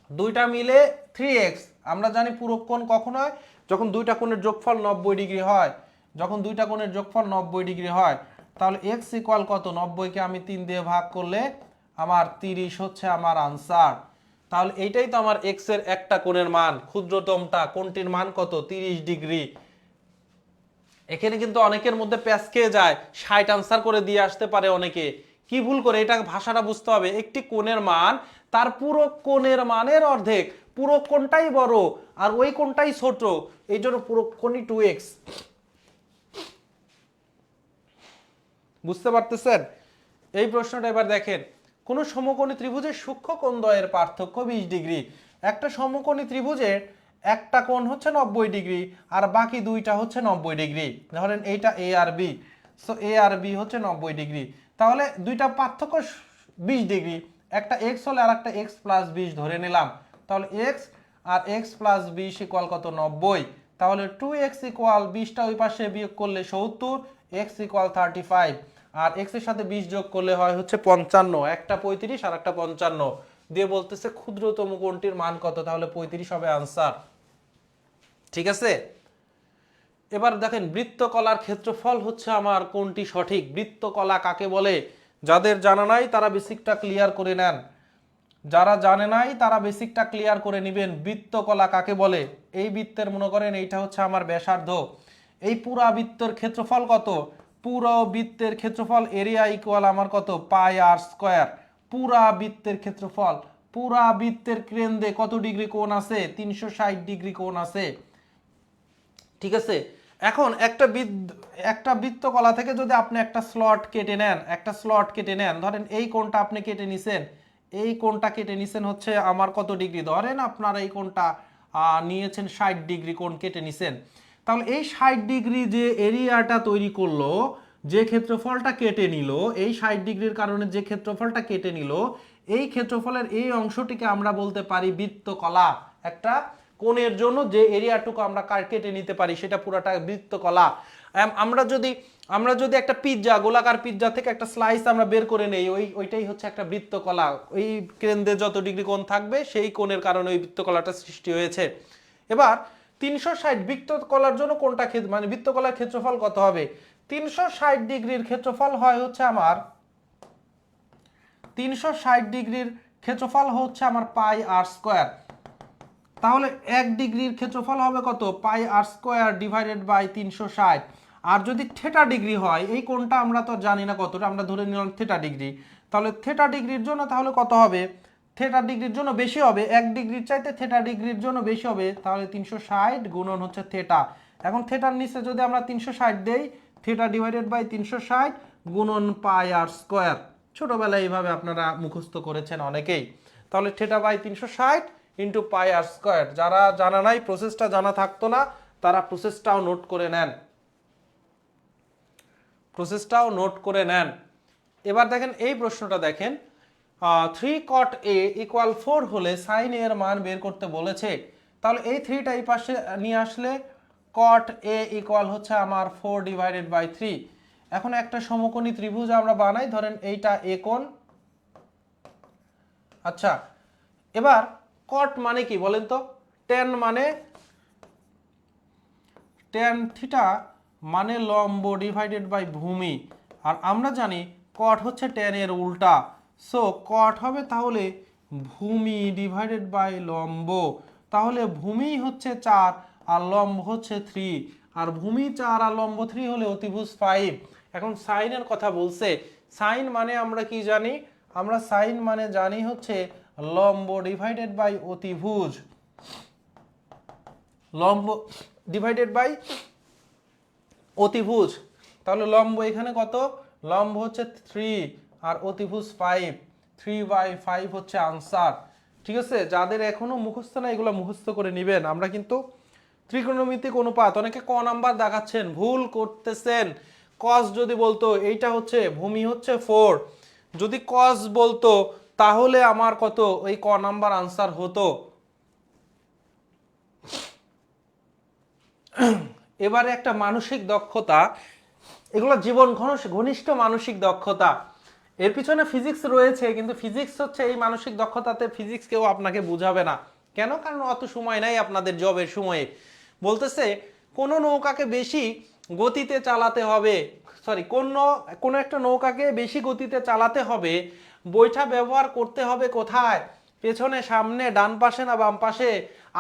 দুইটা মিলে 3x। আমরা জানি পুরক কোণ কখন হয়, যখন দুইটা কোণের যোগফল 90 ডিগ্রি হয়। যখন দুইটা কোণের যোগফল 90 ডিগ্রি হয়, তাহলে x ইকুয়াল কত, 90কে আমি 3 দিয়ে ভাগ করলে আমার 30 হচ্ছে আমার আনসার। তাহলে এইটাই তো আমার x এর একটা কোণের মান, ক্ষুদ্রতমটা কোণটির মান কত, 30 ডিগ্রি। এখানে কিন্তু অনেকের মধ্যে প্যাচ খেয়ে যায়, 60 আনসার করে দিয়ে আসতে পারে অনেকে, কি ভুল করে, এটা ভাষাটা বুঝতে হবে। একটি কোণের মান তার পুরো কোণের মানের অর্ধেক, পুরো কোণটাই বড় আর ওই কোণটাই ছোট, এই জন্য পুরো কোণই 2x। বুঝতে পারতেছেন? এই প্রশ্নটা এবার দেখেন, কোন সমকোণী ত্রিভুজের সূক্ষ্ম কোণদ্বয়ের পার্থক্য 20 ডিগ্রি। একটা সমকোণী ত্রিভুজের একটা কোণ হচ্ছে 90 ডিগ্রি আর বাকি দুইটা হচ্ছে 90 ডিগ্রি। ধরেন এইটা এ আর বি, সো এ আর বি হচ্ছে 90 ডিগ্রি, তাহলে দুইটা পার্থক্য 20 ডিগ্রি। একটা এক্স হলে আর একটা এক্স প্লাস 20 ধরে নিলাম, তাহলে এক্স আর এক্স প্লাস 20 ইকুয়াল কত, 90। তাহলে 2x ইকুয়াল 20টা ওই পাশে বিয়োগ করলে 70, x ইকুয়াল 35, আর x এর সাথে 20 যোগ করলে হয় হচ্ছে 55, একটা 35 আর একটা 55 দিয়ে বলতেছে ক্ষুদ্রতম কোণটির মান কত, তাহলে 35 হবে আনসার। ঠিক আছে, এবার দেখেন বৃত্তকলার ক্ষেত্রফল হচ্ছে আমার কোনটি সঠিক। বৃত্তকলা কাকে বলে, যাদের জানা নাই তারা বেসিকটা ক্লিয়ার করে নেন, যারা জানে নাই তারা বেসিকটা ক্লিয়ার করে নেবেন। বৃত্তকলা কাকে বলে, এই বৃত্তের মনে করেন এইটা হচ্ছে আমার ব্যাসার্ধ, এই পুরা বৃত্তের ক্ষেত্রফল কত, পুরো বৃত্তের ক্ষেত্রফল এরিয়া ইকুয়াল আমার কত, পাই আর স্কয়ার। পুরা বৃত্তের ক্ষেত্রফল, পুরা বৃত্তের কেন্দ্রে কত ডিগ্রি কোণ আছে, 360 ডিগ্রি কোণ আছে। ঠিক আছে, এখন একটা বৃত্তকলা থেকে যদি আপনি একটা স্লট কেটে নেন, ধরেন এই কোণটা আপনি কেটে নিছেন, এই কোণটা কেটে নিছেন হচ্ছে আমার কত ডিগ্রি, ধরেন আপনারা এই কোণটা নিয়েছেন 60 ডিগ্রি কোণ কেটে নিছেন। তাহলে এই 60 ডিগ্রি যে এরিয়াটা তৈরি করলো, যে ক্ষেত্রফলটা কেটে নিল, এই 60 ডিগ্রির কারণে যে ক্ষেত্রফলটা কেটে নিল, এই ক্ষেত্রফলের এই অংশটিকে আমরা বলতে পারি বৃত্তকলা। একটা কোণের জন্য যে এরিয়াটুকু আমরা কেটে নিতে পারি সেটা পুরোটা বৃত্তকলা। আমরা যদি একটা পিৎজা, গোলাকার পিৎজা থেকে একটা স্লাইস আমরা বের করে নেই, ওইটাই হচ্ছে একটা বৃত্তকলা। ওই কেন্দ্রে যত ডিগ্রি কোণ থাকবে সেই কোণের কারণে ওই বৃত্তকলাটা সৃষ্টি হয়েছে। এবার 360 বৃত্তকলার জন্য কোনটা মানে বৃত্তকলার ক্ষেত্রফল কত হবে, 360 ডিগ্রির ক্ষেত্রফল হয় হচ্ছে আমার 360 ডিগ্রির ক্ষেত্রফল হচ্ছে আমার পাই আর স্কোয়ার। তাহলে 1 ডিগ্রির ক্ষেত্রফল হবে কত, পাই আর স্কোয়ার ডিভাইডেড বাই 360। আর যদি থেটা ডিগ্রি হয়, এই কোণটা আমরা তো জানি না কতটা, আমরা ধরে নিলাম থেটা ডিগ্রি। তাহলে থেটা ডিগ্রির জন্য তাহলে কত হবে, থেটা ডিগ্রির জন্য বেশি হবে, 1 ডিগ্রির চাইতে থেটা ডিগ্রির জন্য বেশি হবে, তাহলে 360 গুণন হচ্ছে থেটা। এখন থেটার নিচে যদি আমরা 360 দেই, থেটা ডিভাইডেড বাই 360 গুণন পাই আর স্কোয়ার। ছোটবেলায় এইভাবে আপনারা মুখস্থ করেছেন অনেকেই। তাহলে theta by 360 into pi r square. যারা জানা নাই, প্রসেসটা জানা থাকতো না, তারা প্রসেসটাও নোট করে নেন, প্রসেসটাও নোট করে নেন। এবার দেখেন এই প্রশ্নটা দেখেন, 3 cot a ইকুয়াল 4 হলে সাইন এর মান বের করতে বলেছে। তাহলে এই 3টা এই পাশে নিয়ে আসলে cot a ইকুয়াল হচ্ছে আমার 4 ডিভাইডেড বাই 3। এখন একটা সমকোণী ত্রিভুজ আমরা বানাই, ধরেন এইটা a কোণ। আচ্ছা, এবার cot মানে কি বলেন তো, tan মানে tan থিটা মানে লম্ব ডিভাইডেড বাই ভূমি, আর আমরা জানি cot হচ্ছে tan এর উল্টা। সো cot হবে তাহলে ভূমি ডিভাইডেড বাই লম্ব। তাহলে ভূমি হচ্ছে 4 আর লম্ব হচ্ছে 3, আর ভূমি 4 আর লম্ব 3 হলে অতিভুজ 5। এখন সাইনের কথা বলছে, সাইন মানে আমরা কি জানি, আমরা সাইন মানে জানি হচ্ছে লম্ব ডিভাইডেড বাই অতিভুজ, লম্ব ডিভাইডেড বাই অতিভুজ। তাহলে লম্ব এখানে কত, লম্ব হচ্ছে 3 আর অতিভুজ 5, 3/5 হচ্ছে আনসার। ঠিক আছে, যাদের এখনো মুখস্থ না এগুলো মুখস্থ করে নেবেন। আমরা কিন্তু ত্রিকোণমিতিক অনুপাত, অনেকে ক নাম্বার দেখাচ্ছেন, ভুল করতেছেন। কস যদি বলতো এইটা হচ্ছে ভূমি হচ্ছে 4, যদি কস বলতো তাহলে আমার কত ওই ক নাম্বার আনসার হতো। এবারে একটা মানসিক দক্ষতা, এগুলো জীবন ঘনিষ্ঠ মানসিক দক্ষতা। এর পিছনে ফিজিক্স রয়েছে, কিন্তু ফিজিক্স হচ্ছে এই মানসিক দক্ষতাতে ফিজিক্স কেউ আপনাকে বুঝাবে না। কেন? কারণ অত সময় নাই আপনাদের জবের সময়ে। বলতেছে কোনো নৌকাকে বেশি গতিতে চালাতে হবে, সরি কোনো একটা নৌকাকে বেশি গতিতে চালাতে হবে, বৈঠা ব্যবহার করতে হবে কোথায়, পেছনে, সামনে, ডান পাশে না বাম পাশে?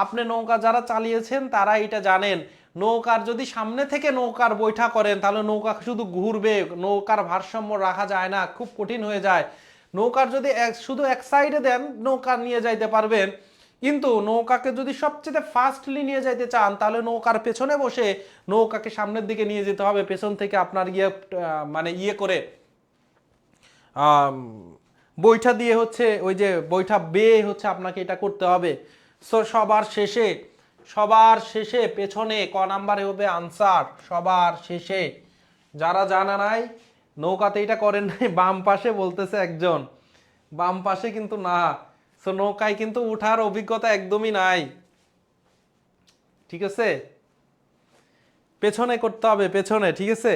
আপনি নৌকা যারা চালিয়েছেন তারা এটা জানেন। নৌকার যদি সামনে থেকে নৌকার বৈঠা করেন তাহলে নৌকা শুধু ঘুরবে, নৌকার ভারসাম্য রাখা যায় না, খুব কঠিন হয়ে যায়। নৌকার যদি শুধু এক সাইডে দেন নৌকা নিয়ে যাইতে পারবেন, কিন্তু নৌকাকে যদি সবচেয়ে ফাস্টলি নিয়ে যাইতে চান তাহলে নৌকার পেছনে বসে নৌকাকে সামনের দিকে নিয়ে যেতে হবে, পেছন থেকে আপনার মানে করে বৈঠা দিয়ে হচ্ছে ওই যে বৈঠা বেয়ে হচ্ছে আপনাকে এটা করতে হবে। সো সবার শেষে পেছনে ক নাম্বারে হবে আনসার, সবার শেষে। যারা জানা নাই, নৌকাতে এটা করেন নাই, বাম পাশে বলতেছে একজন, বাম পাশে কিন্তু না। সো নৌকায় কিন্তু উঠার অভিজ্ঞতা একদমই নাই। ঠিক আছে, পেছনে করতে হবে, পেছনে। ঠিক আছে,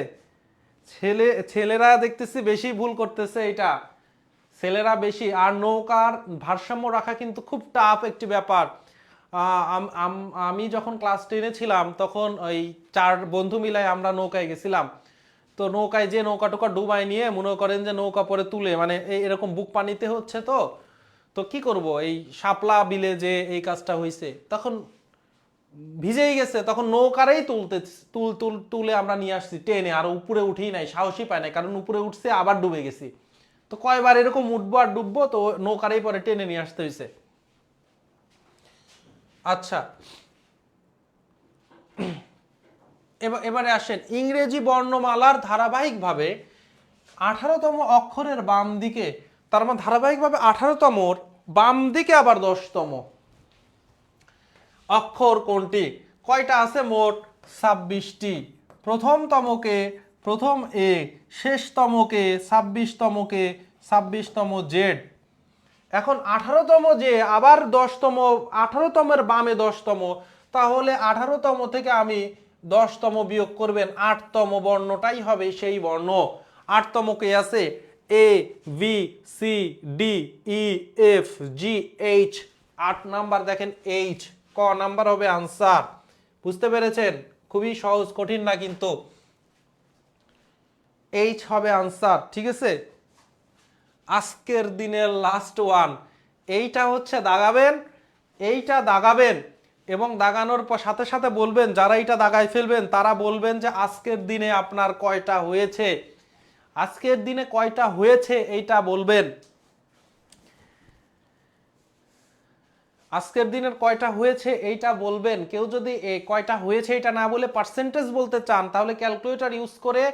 ছেলেরা দেখতেছি বেশি ভুল করতেছে এটা, ছেলেরা বেশি। আর নৌকার ভারসাম্য রাখা কিন্তু খুব টাফ একটি ব্যাপার। আমি যখন ক্লাস 10-এ ছিলাম তখন ওই 4 বন্ধু মিলাই আমরা নৌকায় গেছিলাম। তো নৌকায় যে নৌকা টোকা ডুবাই নিয়ে মনে করেন যে নৌকা পরে তুলে, মানে এরকম বুক পানিতে হচ্ছে, তো তো কি করব, এই শাপলা বিলে যে এই কাজটা হয়েছে তখন ভিজেই গেছে, তখন নৌকারেই তুলে আমরা নিয়ে আসছি টেনে, আর উপরে উঠেই নাই, সাহসই পায় নাই, কারণ উপরে উঠছে আবার ডুবে গেছি। তো কয়বার এরকম উঠবো আর ডুববো, তো নৌকারেই পরে টেনে নিয়ে আসতে হয়েছে। আচ্ছা, এবারে আসেন ইংরেজি বর্ণমালার ধারাবাহিকভাবে 18তম অক্ষরের বাম দিকে, তার মানে ধারাবাহিকভাবে 18তমর বাম দিকে আবার 10তম অক্ষর কোনটি? কয়টা আছে মোট? 26টি। প্রথমতমকে প্রথম এ, শেষতমকে 26তমকে 26তম জেড। এখন 18তম যে আবার 10তম, 18তমের বামে 10তম, তাহলে 18তম থেকে আমি 10তম বিয়োগ করবেন, 8তম বর্ণটাই হবে সেই বর্ণ। 8তম কে আছে A B C D E F G H, 8 number দেখেন এইচ, ক নাম্বার হবে আনসার। বুঝতে পেরেছেন? খুবই সহজ, কঠিন না কিন্তু। এইচ হবে আনসার। ঠিক আছে, আজকের দিনের লাস্ট ওয়ান, এইটা হচ্ছে দাগাবেন, এইটা দাগাবেন এবং দাগানোর পর সাথে সাথে বলবেন, যারা এটা দাগায় ফেলবেন তারা বলবেন যে আজকের দিনে আপনার কয়টা হয়েছে, আজকের দিনে কয়টা হয়েছে এইটা বলবেন। আজকের দিনের কয়টা হয়েছে এইটা বলবেন। কেউ যদি কয়টা হয়েছে এটা না বলে পার্সেন্টেজ বলতে চান তাহলে ক্যালকুলেটর ইউজ করে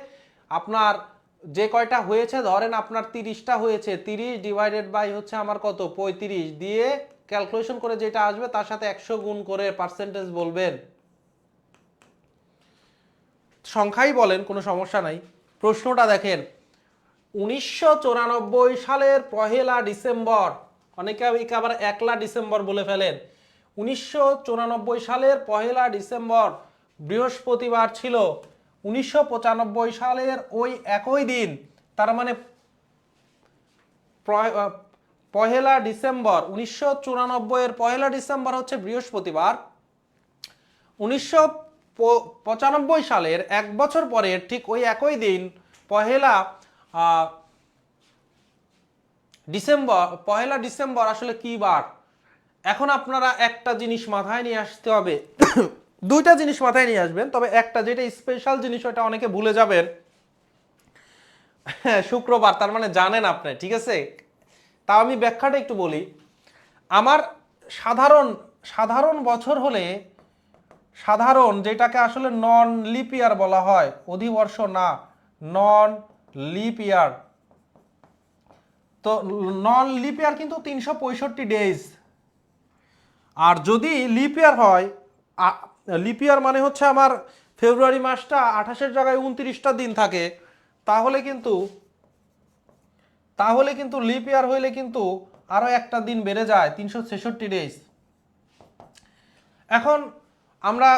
আপনার যে কয়টা হয়েছে, ধরেন আপনার 30টা হয়েছে, 30 ডিভাইডেড বাই হচ্ছে আমার কত 35 দিয়ে ক্যালকুলেশন করে যেটা আসবে তার সাথে 100 গুণ করে পার্সেন্টেজ বলবেন। সংখ্যাই বলেন, কোনো সমস্যা নাই। প্রশ্নটা দেখেন, 1994 সালের 1 ডিসেম্বর, অনেকে আবার 1 ডিসেম্বর বলে ফেলেন। 1994 সালের 1 ডিসেম্বর বৃহস্পতিবার ছিল। 1995 সালের ওই একই দিন, তার মানে 1 ডিসেম্বর 1994 এর 1 ডিসেম্বর হচ্ছে বৃহস্পতিবার। 1995 সালের 1 বছর পরে ঠিক ওই একই দিন 1 ডিসেম্বর আসলে কি বার? এখন আপনারা একটা জিনিস মাথায় নিয়ে আসতে হবে। দুইটা জিনিস মাথায় নিয়ে আসবেন, তবে একটা যেটা স্পেশাল জিনিস ওটা অনেকে ভুলে যাবেন। শুক্রবার, তার মানে জানেন আপনি, ঠিক আছে। তাও আমি ব্যাখ্যাটা একটু বলি। আমার সাধারণ বছর হলে, সাধারণ যেটাকে আসলে নন লিপ ইয়ার বলা হয়, অধিবর্ষ না, নন লিপ ইয়ার। তো নন লিপ ইয়ার কিন্তু 365 ডেজ। আর যদি লিপ ইয়ার হয়, লিপ ইয়ার মানে হচ্ছে আমার ফেব্রুয়ারি মাসটা 28-এর জায়গায় 29টা দিন থাকে, তাহলে কিন্তু লিপ ইয়ার হইলে কিন্তু আরো একটা দিন বেড়ে যায়, 366 ডেজ। এখন আমরা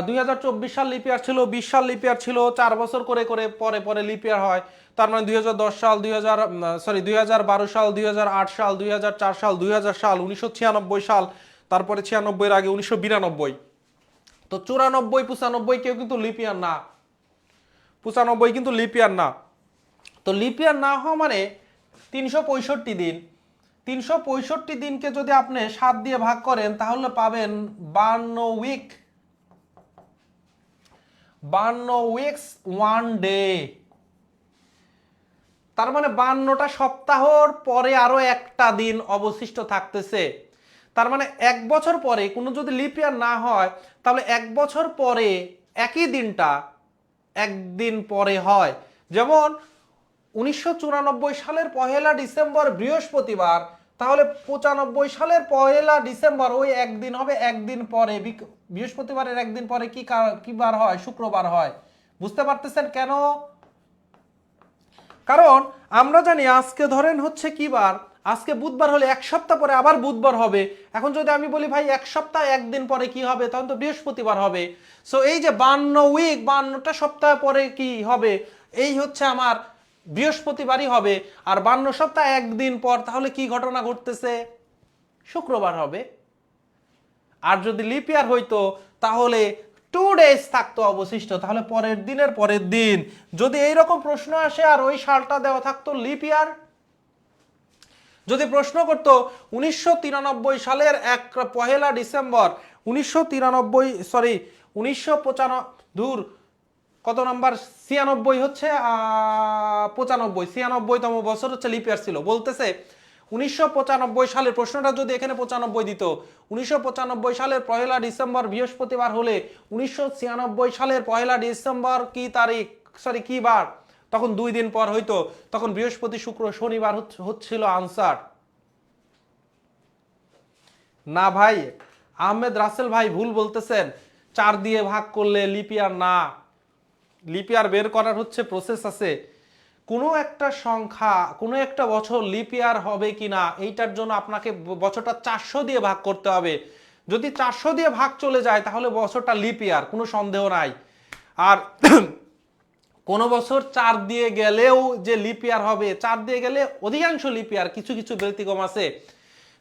2024 সাল লিপ ইয়ার ছিল, 20 সাল লিপ ইয়ার ছিল, 4 বছর করে করে পরে পরে লিপ ইয়ার হয়। তার মানে 2010 সাল, 2012 সাল, 2008 সাল, 2004 সাল, 2000 সাল, 1996 সাল, তারপরে 96 এর আগে 1992। তো 94, 95 কেউ কিন্তু লিপ ইয়ার না, 95 কিন্তু লিপ ইয়ার না। তো লিপ ইয়ার না হওয়া মানে 365 দিন। 365 দিনকে যদি আপনি 7 দিয়ে ভাগ করেন তাহলে পাবেন 52 উইক, 52 উইকস 1 ডে। তার মানে 52টা সপ্তাহর পরে আরো একটা দিন অবশিষ্ট থাকতেছে। তার মানে 1 বছর পরে কোনো যদি লিপ ইয়ার না হয় তাহলে 1 বছর পরে একই দিনটা একদিন পরে হয়। যেমন 1994 সালের 1 ডিসেম্বর বৃহস্পতিবার, তাহলে 95 সালের 1 ডিসেম্বর ওই একদিন হবে একদিন পরে। বৃহস্পতিবারের একদিন পরে কি বার হয়? শুক্রবার হয়। বুঝতে পারতেছেন কেন? কারণ আমরা জানি আজকে ধরেন হচ্ছে কি বার, আজকে বুধবার হলে 1 সপ্তাহ পরে আবার বুধবার হবে। এখন যদি আমি বলি ভাই 1 সপ্তাহ একদিন পরে কি হবে, তখন তো বৃহস্পতিবার হবে। সো এই যে 52 উইক, 52টা সপ্তাহ পরে কি হবে, এই হচ্ছে আমার বৃহস্পতিবারই হবে। আর 52 সপ্তাহ একদিন পর তাহলে কি ঘটনা ঘটতেছে? শুক্রবার হবে। আর যদি লিপ ইয়ার হইতো তাহলে 2 ডেজ থাকতো অবশিষ্ট, তাহলে পরের দিনের পরের দিন। যদি এইরকম প্রশ্ন আসে আর ওই সালটা দেওয়া থাকতো লিপ ইয়ার, যদি প্রশ্ন করতো 1993 সালের 1 ডিসেম্বর, 1995 দূর কত নাম্বার, 96 হচ্ছে 96তম বছর হচ্ছে লিপ ইয়ার ছিল। বলতেছে 1995 সালের, প্রশ্নটা যদি এখানে 95 দিত, 1995 সালের 1 ডিসেম্বর বৃহস্পতিবার হলে 1996 সালের 1 ডিসেম্বর কি তারিখ, কি বার, তখন 2 দিন পর হইতো, তখন বৃহস্পতি শুক্র শনিবার হচ্ছিল আনসার। না ভাই, আহমেদ রাসেল ভাই ভুল বলতেছেন। 4 দিয়ে ভাগ করলে লিপ ইয়ার না। লিপ ইয়ার বের করার হচ্ছে প্রসেস আছে। কোনো একটা সংখ্যা, কোনো একটা বছর লিপ ইয়ার হবে কিনা এইটার জন্য আপনাকে বছরটা 400 দিয়ে ভাগ করতে হবে। যদি 400 দিয়ে ভাগ চলে যায় তাহলে বছরটা লিপ ইয়ার, কোনো সন্দেহ নাই। আর কোন বছর 4 দিয়ে গেলেও যে লিপ ইয়ার হবে, 4 দিয়ে গেলে অধিকাংশ লিপ ইয়ার, কিছু কিছু ব্যতিক্রম আছে।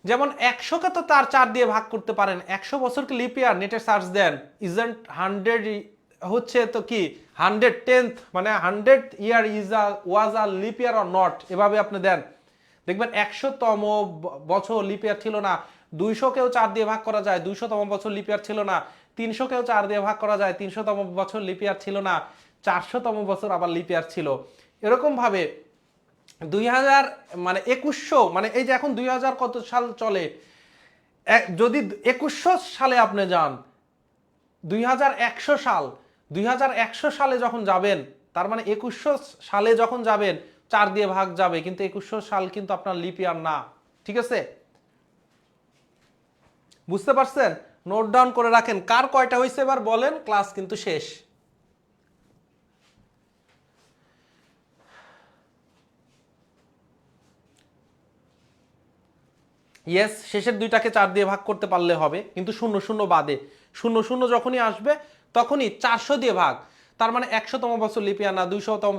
যেমন 100কে তো তার 4 দিয়ে ভাগ করতে পারেন, 100 বছরকে লিপ ইয়ার, নেটে সার্চ দেন, ইজন্ট 100 হচ্ছে তো কি 110th, মানে 100 ইয়ার ওয়াজ আ লিপ ইয়ার অর নট, এভাবে আপনি দেন, দেখবেন 100তম বছর লিপ ইয়ার ছিল না, 200কেও 4 দিয়ে ভাগ করা যায়, 200তম বছর লিপ ইয়ার ছিল না, 300কেও 4 দিয়ে ভাগ করা যায়, 300তম বছর লিপ ইয়ার ছিল না, 400তম বছর আবার লিপ ইয়ার ছিল। এরকম ভাবে 2000 মানে 2100 মানে এই যে এখন 2000 কত সাল চলে, যদি 2100 সালে আপনি যান, 2100 সাল, 2100 সালে যখন যাবেন, তার মানে 2100 সালে যখন যাবেন 4 দিয়ে ভাগ যাবে, কিন্তু 2100 সাল কিন্তু আপনার লিপ ইয়ার না। ঠিক আছে, বুঝতে পারছেন? নোট ডাউন করে রাখেন। কার কয়টা হয়েছে এবার বলেন, ক্লাস কিন্তু শেষ। ইয়েস, শেষের দুইটাকে 4 দিয়ে ভাগ করতে পারলে হবে, কিন্তু 0 0 বাদে। 0 0 যখনই আসবে তখনই 400 দিয়ে ভাগ, তার মানে 100তম বছর লিপ ইয়ার না, 200তম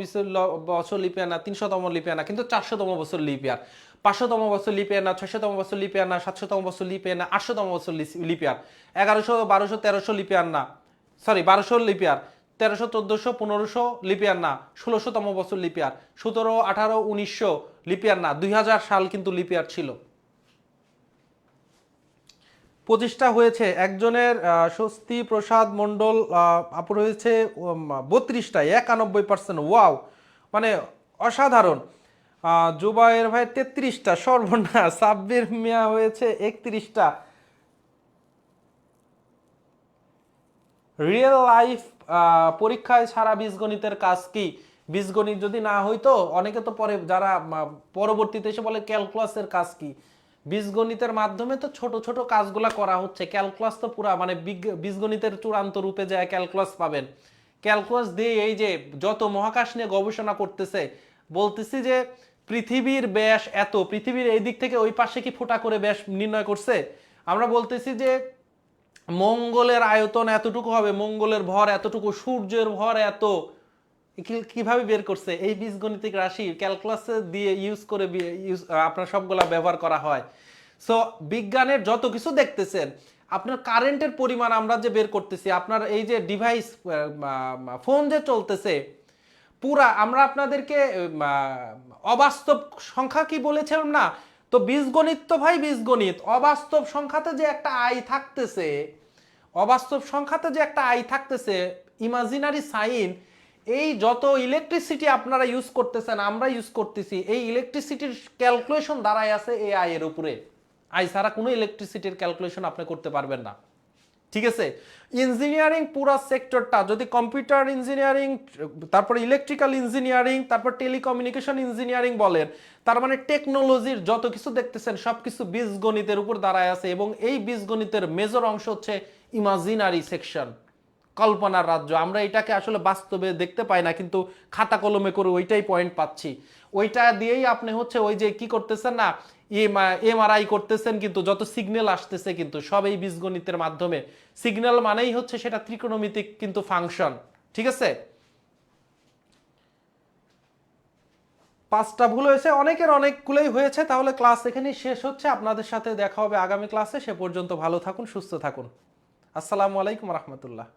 বছর লিপ ইয়ার না, 300তম লিপ ইয়ার না, কিন্তু 400তম বছর লিপ ইয়ার। 500তম বছর লিপ ইয়ার না, 600তম বছর লিপ ইয়ার না, 700তম বছর লিপ ইয়ার না, 800তম বছর লিপ ইয়ার। 1100 1200 1300 লিপ ইয়ার না, সরি 1200 লিপ ইয়ার, 1300 1400 1500 লিপ ইয়ার না, 1600তম বছর লিপ ইয়ার, 17 18 1900 লিপ ইয়ার না, 2000 সাল কিন্তু লিপ ইয়ার ছিল। 25টা হয়েছে, একজনের স্বস্তি প্রসাদ মণ্ডল আপুর হয়েছে 32টায়, 91%। ওয়াও, মানে অসাধারণ। জুবায়ের ভাই 33টা, সর্বনাশ। সাব্বির মিয়া হয়েছে 31টা। রিয়েল লাইফ পরীক্ষায় সারা বীজগণিতের কাজ কি? বীজগণিত যদি না হইতো, অনেকে তো পরে যারা পরবর্তীতে এসে বলে ক্যালকুলাসের কাজ কি। বীজগণিতের মাধ্যমে তো ছোট ছোট কাজগুলা করা হচ্ছে, ক্যালকুলাস তো পুরা মানে বীজগণিতের চূড়ান্ত রূপে যায় ক্যালকুলাস পাবেন। ক্যালকুলাস দিয়ে এই যে যত মহাকাশ নিয়ে গবেষণা করতেছে, বলতেছি যে পৃথিবীর ব্যাস এত, পৃথিবীর এই দিক থেকে ওই পাশে কি ফোঁটা করে ব্যাস নির্ণয় করছে। আমরা বলতেছি যে মঙ্গলের আয়তন এতটুকু হবে, মঙ্গলের ভর এতটুকু, সূর্যের ভর এত, কিভাবে বের করছে? এই বীজগণিতিক রাশি ক্যালকুলাসে দিয়ে ইউজ করে আপনার সবগুলা ব্যবহার করা হয়। সো বিজ্ঞানের যত কিছু দেখতেছেন, আপনার কারেন্টের পরিমাণ আমরা যে বের করতেছি, আপনার এই যে ডিভাইস ফোন যে চলতেছে, পুরা আমরা আপনাদেরকে অবাস্তব সংখ্যা কি বলেছিলাম না? তো বীজগণিত তো ভাই বীজগণিত, অবাস্তব সংখ্যাতে যে একটা আই থাকতেছে, অবাস্তব সংখ্যাতে যে একটা আই থাকতেছে, ইমাজিনারি সাইন, এই যত ইলেকট্রিসিটি আপনারা ইউজ করতেছেন, আমরা ইউজ করতেছি, এই ইলেকট্রিসিটির ক্যালকুলেশন দাঁড়ায় আছে এই আই এর উপরে। আই ছাড়া কোনো ইলেকট্রিসিটির ক্যালকুলেশন আপনি করতে পারবেন না। ঠিক আছে, ইঞ্জিনিয়ারিং পুরো সেক্টরটা যদি কম্পিউটার ইঞ্জিনিয়ারিং, তারপর ইলেকট্রিক্যাল ইঞ্জিনিয়ারিং, তারপর টেলিকমিউনিকেশন ইঞ্জিনিয়ারিং বলেন, তার মানে টেকনোলজির যত কিছু দেখতেছেন সবকিছু বীজগণিতের উপর দাঁড়ায় আছে। এবং এই বীজগণিতের মেজর অংশ হচ্ছে ইমাজিনারি সেকশন, কল্পনার রাজ্য। আমরা এটাকে আসলে বাস্তবে দেখতে পাই না, কিন্তু খাতা কলমে করে ওইটাই পয়েন্ট পাচ্ছি। ওইটা দিয়েই আপনি হচ্ছে ওই যে কি করতেছেন না, এমআরআই করতেছেন, কিন্তু যত সিগন্যাল আসতেছে কিন্তু সব এই বীজগণিতের মাধ্যমে। সিগন্যাল মানেই হচ্ছে সেটা ত্রিকোণমিতিক কিন্তু ফাংশন। ঠিক আছে, 5টা ভুল হয়েছে, অনেকের অনেকগুলোই হয়েছে। তাহলে ক্লাস এখানেই শেষ হচ্ছে, আপনাদের সাথে দেখা হবে আগামী ক্লাসে। সে পর্যন্ত ভালো থাকুন, সুস্থ থাকুন। আসসালামু আলাইকুম রহমতুল্লাহ।